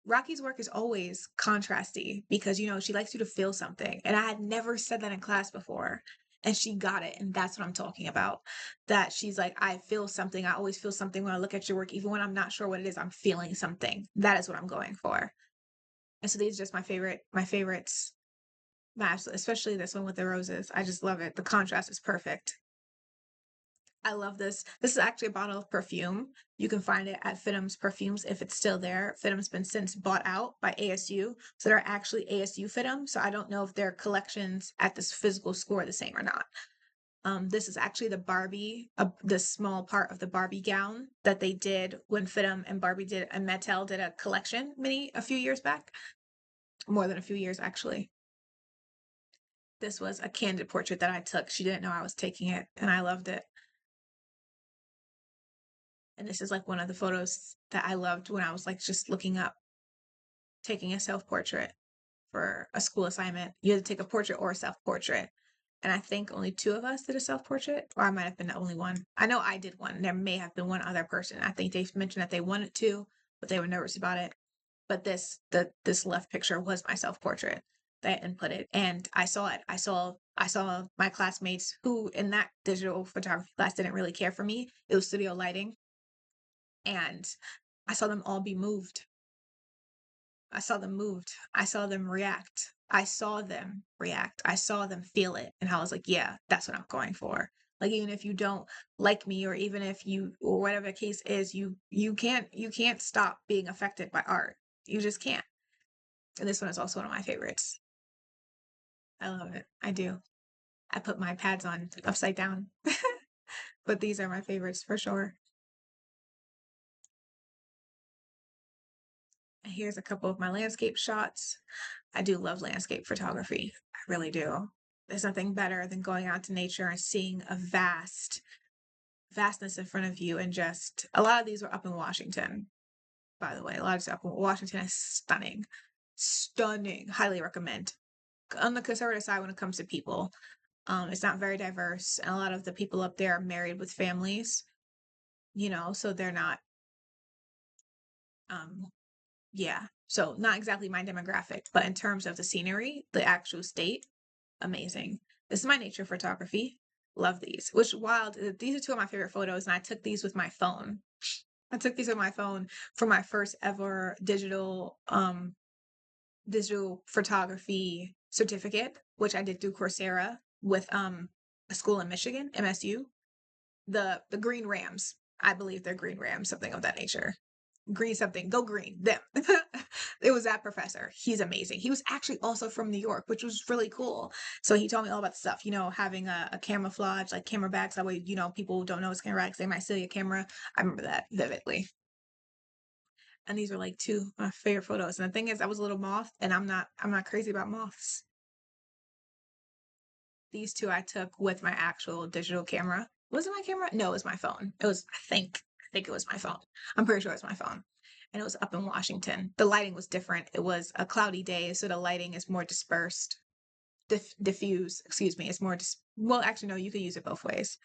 Rocky's work is always contrasty because, you know, she likes you to feel something. And I had never said that in class before. And she got it. And that's what I'm talking about. That she's like, I feel something. I always feel something when I look at your work. Even when I'm not sure what it is, I'm feeling something. That is what I'm going for. And so these are just my favorites. Especially this one with the roses. I just love it. The contrast is perfect. I love this. This is actually a bottle of perfume. You can find it at Fidham's Perfumes if it's still there. Fidham's been since bought out by ASU. So they're actually ASU Fidham. So I don't know if their collections at this physical store are the same or not. This is actually the small part of the Barbie gown that they did when Fidham and Mattel did a collection mini a few years back. More than a few years, actually. This was a candid portrait that I took. She didn't know I was taking it, and I loved it. And this is like one of the photos that I loved when I was like just looking up taking a self-portrait for a school assignment. You had to take a portrait or a self-portrait. And I think only two of us did a self-portrait, or I might have been the only one. I know I did one. There may have been one other person. I think they mentioned that they wanted to, but they were nervous about it. But this left picture was my self-portrait that I inputted. And I saw it. I saw my classmates who in that digital photography class didn't really care for me. It was studio lighting. And I saw them all be moved. I saw them moved. I saw them react. I saw them react. I saw them feel it. And I was like, yeah, that's what I'm going for. Like even if you don't like me or even if you or whatever the case is, you can't stop being affected by art. You just can't. And this one is also one of my favorites. I love it. I do. I put my pads on upside down. But these are my favorites for sure. And here's a couple of my landscape shots. I do love landscape photography. I really do. There's nothing better than going out to nature and seeing a vastness in front of you. And just a lot of these were up in Washington, by the way. A lot of stuff up in Washington is stunning. Stunning. Highly recommend. On the conservative side, when it comes to people, it's not very diverse. And a lot of the people up there are married with families, you know, so they're not, um, yeah. So not exactly my demographic, but in terms of the scenery, the actual state, amazing. This is my nature photography. Love these. Which wild. These are two of my favorite photos, and I took these with my phone. I took these with my phone for my first ever digital photography certificate, which I did through Coursera with a school in Michigan, MSU. The Green Rams. I believe they're Green Rams, something of that nature. Green something, go green, them. It was that professor. He's amazing. He was actually also from New York, which was really cool. So he told me all about the stuff, you know, having a camouflage, like camera bags. That way, you know, people who don't know it's camera bags, they might steal your camera. I remember that vividly. And these were like two of my favorite photos. And the thing is, I was a little moth, and I'm not crazy about moths. These two I took with my actual digital camera. Was it my camera? No, it was my phone. I think it was my phone. I'm pretty sure it was my phone. And it was up in Washington. The lighting was different. It was a cloudy day, so the lighting is more dispersed, diffuse, excuse me. It's more, well, actually, no, you could use it both ways.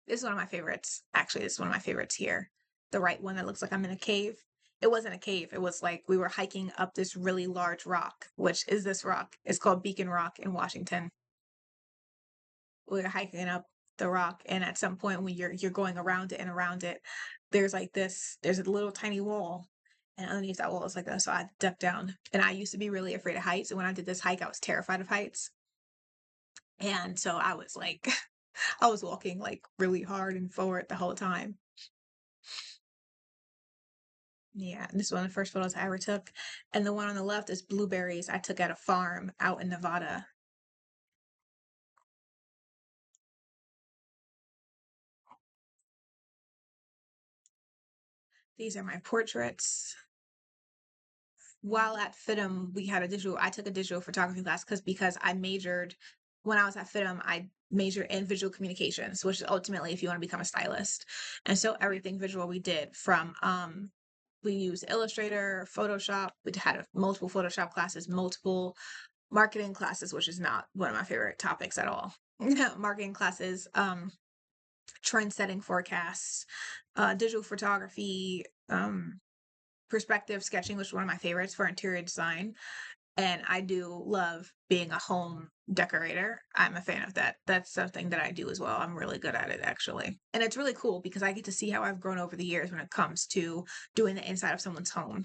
This is one of my favorites. Actually, this is one of my favorites here. The right one that looks like I'm in a cave. It wasn't a cave. It was like we were hiking up this really large rock, which is this rock. It's called Beacon Rock in Washington. we were hiking up the rock, and at some point when you're going around it and around it, there's a little tiny wall, and underneath that wall is like this. So I ducked down, and I used to be really afraid of heights. And when I did this hike, I was terrified of heights, and so I was like, I was walking like really hard and forward the whole time. Yeah, and this is one of the first photos I ever took. And the one on the left is blueberries I took at a farm out in Nevada. These are my portraits. While at FITM, I took a digital photography class because I majored, when I was at FITM, I majored in visual communications, which is ultimately if you want to become a stylist. And so everything visual we did from, we used Illustrator, Photoshop. We had multiple Photoshop classes, multiple marketing classes, which is not one of my favorite topics at all. Marketing classes, trend setting forecasts, digital photography, perspective sketching, which is one of my favorites for interior design. And I do love being a home decorator. I'm a fan of that. That's something that I do as well. I'm really good at it, actually. And it's really cool because I get to see how I've grown over the years when it comes to doing the inside of someone's home.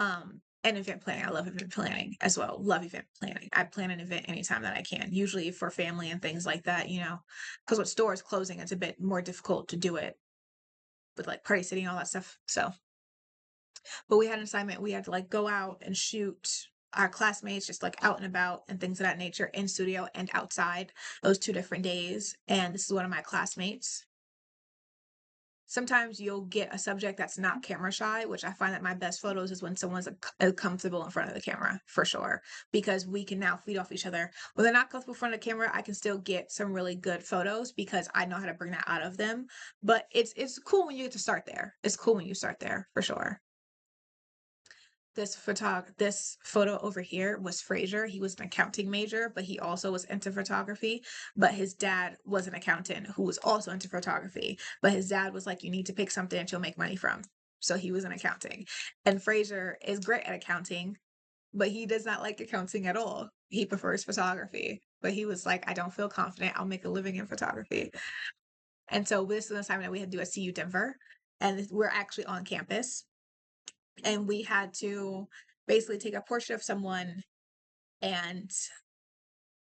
And event planning. I love event planning as well. Love event planning. I plan an event anytime that I can, usually for family and things like that, because with stores closing, it's a bit more difficult to do it with like party city and all that stuff. So, but we had an assignment. We had to like go out and shoot our classmates just like out and about and things of that nature in studio and outside those 2 different days. And this is one of my classmates. Sometimes you'll get a subject that's not camera shy, which I find that my best photos is when someone's comfortable in front of the camera, for sure, because we can now feed off each other. When they're not comfortable in front of the camera, I can still get some really good photos because I know how to bring that out of them. But it's cool when you get to start there. It's cool when you start there, for sure. This photo over here was Fraser. He was an accounting major, but he also was into photography. But his dad was an accountant who was also into photography. But his dad was like, you need to pick something that you'll make money from. So he was in accounting. And Fraser is great at accounting, but he does not like accounting at all. He prefers photography. But he was like, I don't feel confident. I'll make a living in photography. And so this is an assignment that we had to do at CU Denver. And we're actually on campus, and we had to basically take a portrait of someone and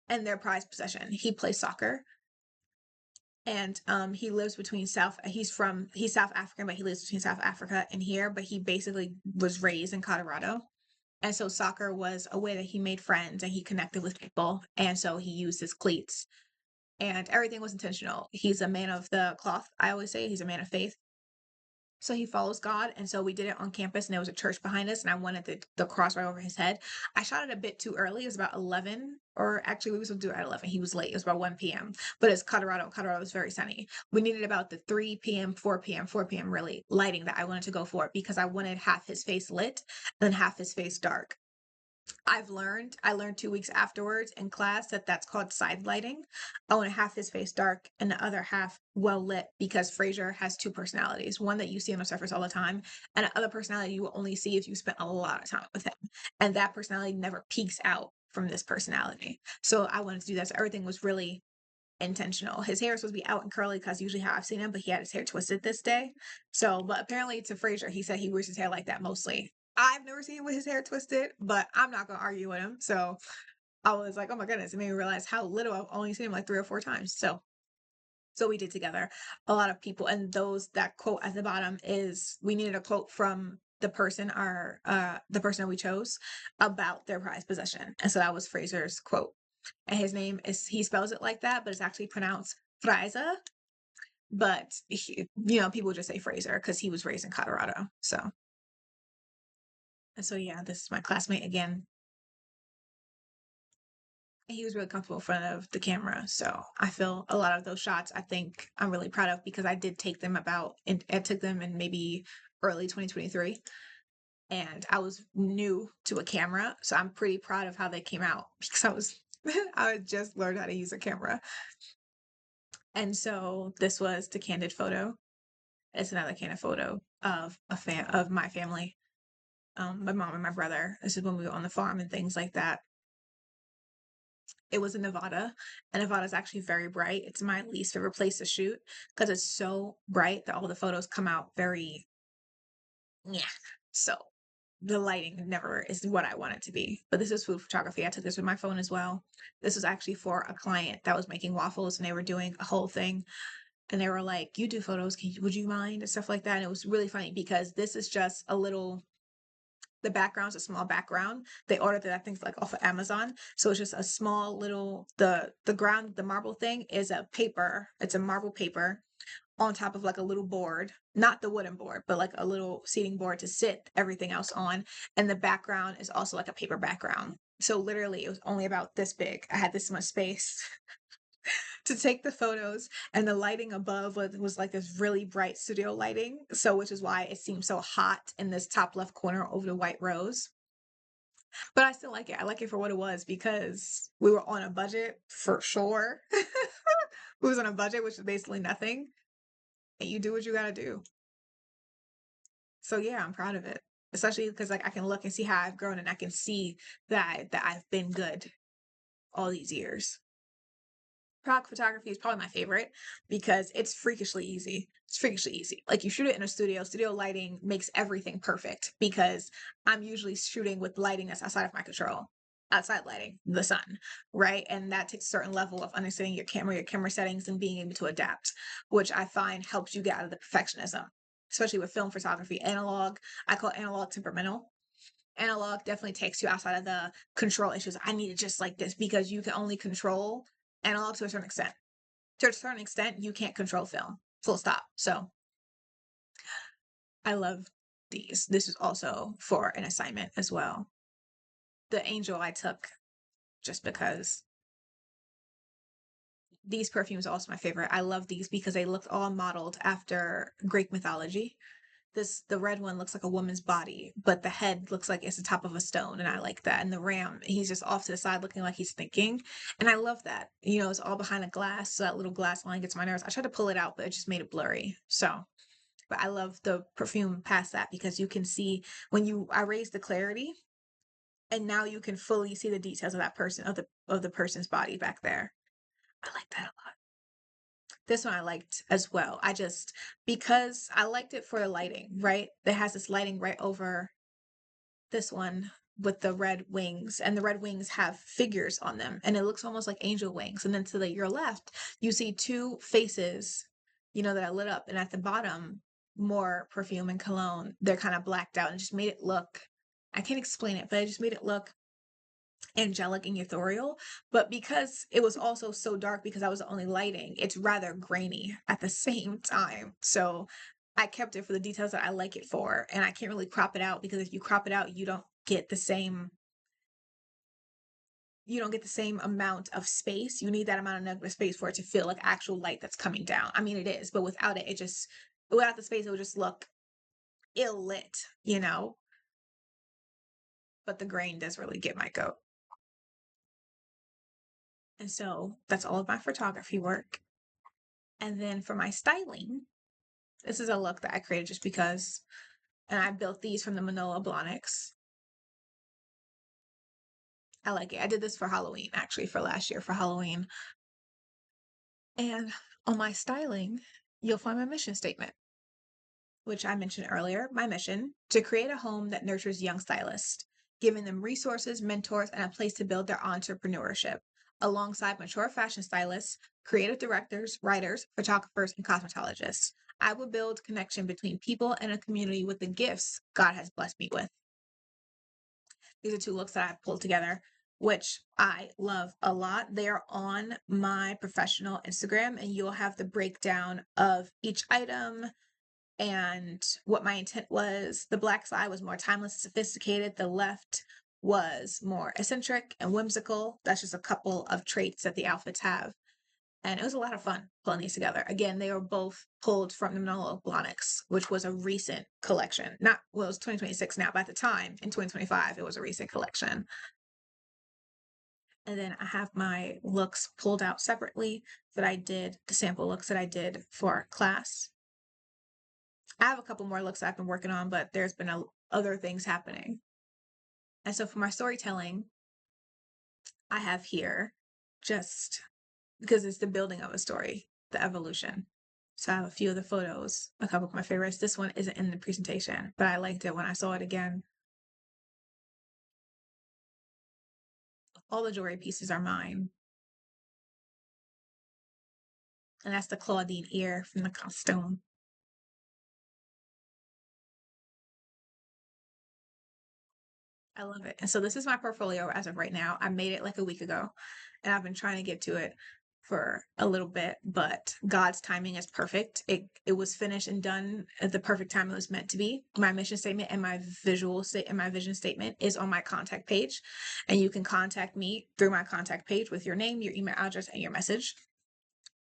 their prized possession. He plays soccer, and he lives between he's South African, but he lives between South Africa and here, but he basically was raised in Colorado. And so soccer was a way that he made friends and he connected with people, and so he used his cleats, and everything was intentional. He's a man of the cloth. I always say he's a man of faith. So he follows God. And so we did it on campus, and there was a church behind us, and I wanted the cross right over his head. I shot it a bit too early. It was about 11, or actually we were supposed to do it at 11. He was late. It was about 1 p.m. But it's Colorado. Colorado was very sunny. We needed about the 3 p.m., 4 p.m. really lighting that I wanted to go for, because I wanted half his face lit and half his face dark. I learned 2 weeks afterwards in class that that's called side lighting. I want to half his face dark and the other half well lit, because Fraser has two personalities, one that you see on the surface all the time, and another personality you will only see if you spent a lot of time with him. And that personality never peeks out from this personality. So I wanted to do that. So everything was really intentional. His hair was supposed to be out and curly because usually how I've seen him, but he had his hair twisted this day. So, but apparently to Fraser, he said he wears his hair like that mostly. I've never seen him with his hair twisted, but I'm not gonna argue with him. So I was like, oh my goodness, it made me realize how little I've only seen him like 3 or 4 times. So we did together a lot of people, and that quote at the bottom is, we needed a quote from the person we chose about their prized possession. And so that was Fraser's quote. And his name he spells it like that, but it's actually pronounced Fraser. But people just say Fraser because he was raised in Colorado. So yeah, this is my classmate again. He was really comfortable in front of the camera. So I feel a lot of those shots, I think I'm really proud of, because I did take them I took them in maybe early 2023. And I was new to a camera. So I'm pretty proud of how they came out, because I just learned how to use a camera. And so this was the candid photo. It's another candid photo of of my family, my mom and my brother. This is when we were on the farm and things like that. It was in Nevada, and Nevada is actually very bright. It's my least favorite place to shoot because it's so bright that all the photos come out very, yeah. So the lighting never is what I want it to be. But this is food photography. I took this with my phone as well. This was actually for a client that was making waffles, and they were doing a whole thing. And they were like, "You do photos? Would you mind?" and stuff like that. And it was really funny because this is just a little. The background's a small background. They ordered that, I think, like off of Amazon. So it's just a small little. The ground, the marble thing is a paper. It's a marble paper on top of like a little board, not the wooden board, but like a little seating board to sit everything else on. And the background is also like a paper background. So literally, it was only about this big. I had this much space to take the photos, and the lighting above was like this really bright studio lighting. So, which is why it seemed so hot in this top left corner over the white rose. But I still like it. I like it for what it was because we were on a budget for sure. We was on a budget, which is basically nothing. And you do what you gotta do. So yeah, I'm proud of it. Especially because like I can look and see how I've grown, and I can see that I've been good all these years. Product photography is probably my favorite because it's freakishly easy. It's freakishly easy. Like you shoot it in a studio. Studio lighting makes everything perfect because I'm usually shooting with lighting that's outside of my control. Outside lighting, the sun, right? And that takes a certain level of understanding your camera settings, and being able to adapt, which I find helps you get out of the perfectionism, especially with film photography. Analog, I call analog temperamental. Analog definitely takes you outside of the control issues. I need it just like this because you can only control analog to a certain extent. To a certain extent, you can't control film. Full stop. So I love these. This is also for an assignment as well. The angel I took just because these perfumes are also my favorite. I love these because they look all modeled after Greek mythology. The red one looks like a woman's body, but the head looks like it's the top of a stone, and I like that. And the ram, he's just off to the side looking like he's thinking, and I love that. It's all behind a glass, so that little glass line gets my nerves. I tried to pull it out, but it just made it blurry. So, but I love the perfume past that because you can see I raised the clarity, and now you can fully see the details of that person, of the person's body back there. I like that a lot. This one I liked as well. Because I liked it for the lighting, right? It has this lighting right over this one with the red wings, and the red wings have figures on them, and it looks almost like angel wings. And then to your left, you see two faces, that are lit up, and at the bottom, more perfume and cologne. They're kind of blacked out, and just made it look. I can't explain it, but it just made it look angelic and ethereal. But because it was also so dark, because I was the only lighting, it's rather grainy at the same time. So I kept it for the details that I like it for, and I can't really crop it out, because if you crop it out, you don't get the same amount of space. You need that amount of negative space for it to feel like actual light that's coming down. I mean, it is, but without it, without the space, it would just look ill lit. But the grain does really get my goat. And so that's all of my photography work. And then for my styling, this is a look that I created just because, and I built these from the Manila Blahniks. I like it. I did this for Halloween, actually, for last year for Halloween. And on my styling, you'll find my mission statement, which I mentioned earlier. My mission: to create a home that nurtures young stylists, giving them resources, mentors, and a place to build their entrepreneurship, alongside mature fashion stylists, creative directors, writers, photographers, and cosmetologists. I will build connection between people and a community with the gifts God has blessed me with. These are two looks that I've pulled together, which I love a lot. They are on my professional Instagram, and you'll have the breakdown of each item and what my intent was. The black side was more timeless and sophisticated. The left was more eccentric and whimsical. That's just a couple of traits that the outfits have. And it was a lot of fun pulling these together. Again, they were both pulled from the Manolo Blahniks, which was a recent collection. It was 2026 now, but at the time, in 2025, it was a recent collection. And then I have my looks pulled out separately the sample looks that I did for class. I have a couple more looks I've been working on, but there's been other things happening. And so for my storytelling, I have here just because it's the building of a story, the evolution. So I have a few of the photos, a couple of my favorites. This one isn't in the presentation, but I liked it when I saw it again. All the jewelry pieces are mine. And that's the Claudine ear from the costume. I love it. And so this is my portfolio as of right now. I made it like a week ago and I've been trying to get to it for a little bit, but God's timing is perfect. It was finished and done at the perfect time it was meant to be. My mission statement and my visual state and my vision statement is on my contact page. And you can contact me through my contact page with your name, your email address, and your message.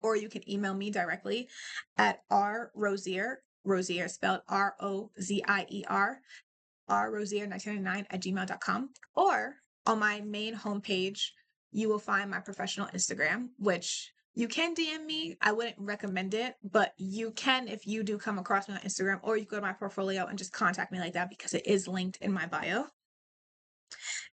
Or you can email me directly at rrosier, Rosier spelled Rozier, rrosier1999 at gmail.com. Or on my main homepage, you will find my professional Instagram, which you can DM me. I wouldn't recommend it, but you can if you do come across me on Instagram, or you go to my portfolio and just contact me like that because it is linked in my bio.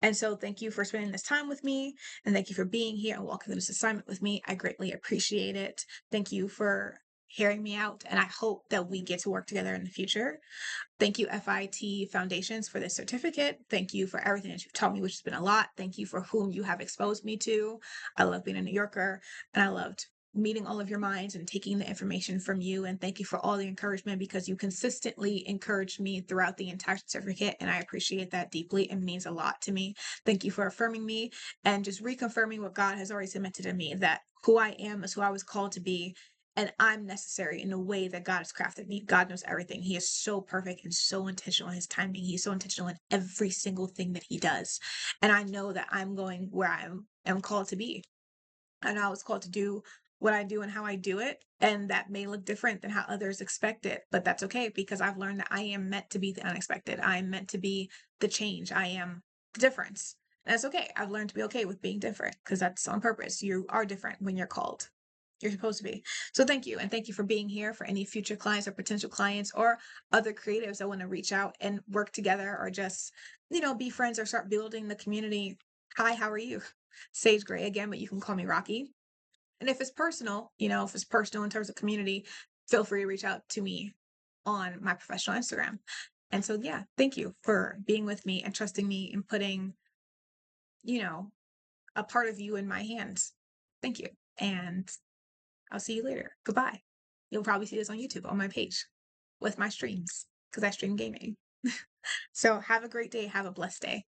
And so thank you for spending this time with me, and thank you for being here and walking through this assignment with me. I greatly appreciate it. Thank you for hearing me out, and I hope that we get to work together in the future. Thank you, FIT Foundations, for this certificate. Thank you for everything that you've taught me, which has been a lot. Thank you for whom you have exposed me to. I love being a New Yorker, and I loved meeting all of your minds and taking the information from you. And thank you for all the encouragement, because you consistently encouraged me throughout the entire certificate, and I appreciate that deeply. It means a lot to me. Thank you for affirming me and just reconfirming what God has already cemented in me, that who I am is who I was called to be, and I'm necessary in the way that God has crafted me. God knows everything. He is so perfect and so intentional in his timing. He's so intentional in every single thing that he does. And I know that I'm going where I am called to be. And I was called to do what I do and how I do it. And that may look different than how others expect it, but that's okay, because I've learned that I am meant to be the unexpected. I am meant to be the change. I am the difference. And that's okay. I've learned to be okay with being different, because that's on purpose. You are different when you're called. You're supposed to be. So thank you. And thank you for being here. For any future clients or potential clients or other creatives that want to reach out and work together, or just, be friends or start building the community. Hi, how are you? Sage Gray again, but you can call me Rocky. And if it's personal, if it's personal in terms of community, feel free to reach out to me on my professional Instagram. And so, yeah, thank you for being with me and trusting me and putting, a part of you in my hands. Thank you. And I'll see you later. Goodbye. You'll probably see this on YouTube on my page with my streams, because I stream gaming. So have a great day. Have a blessed day.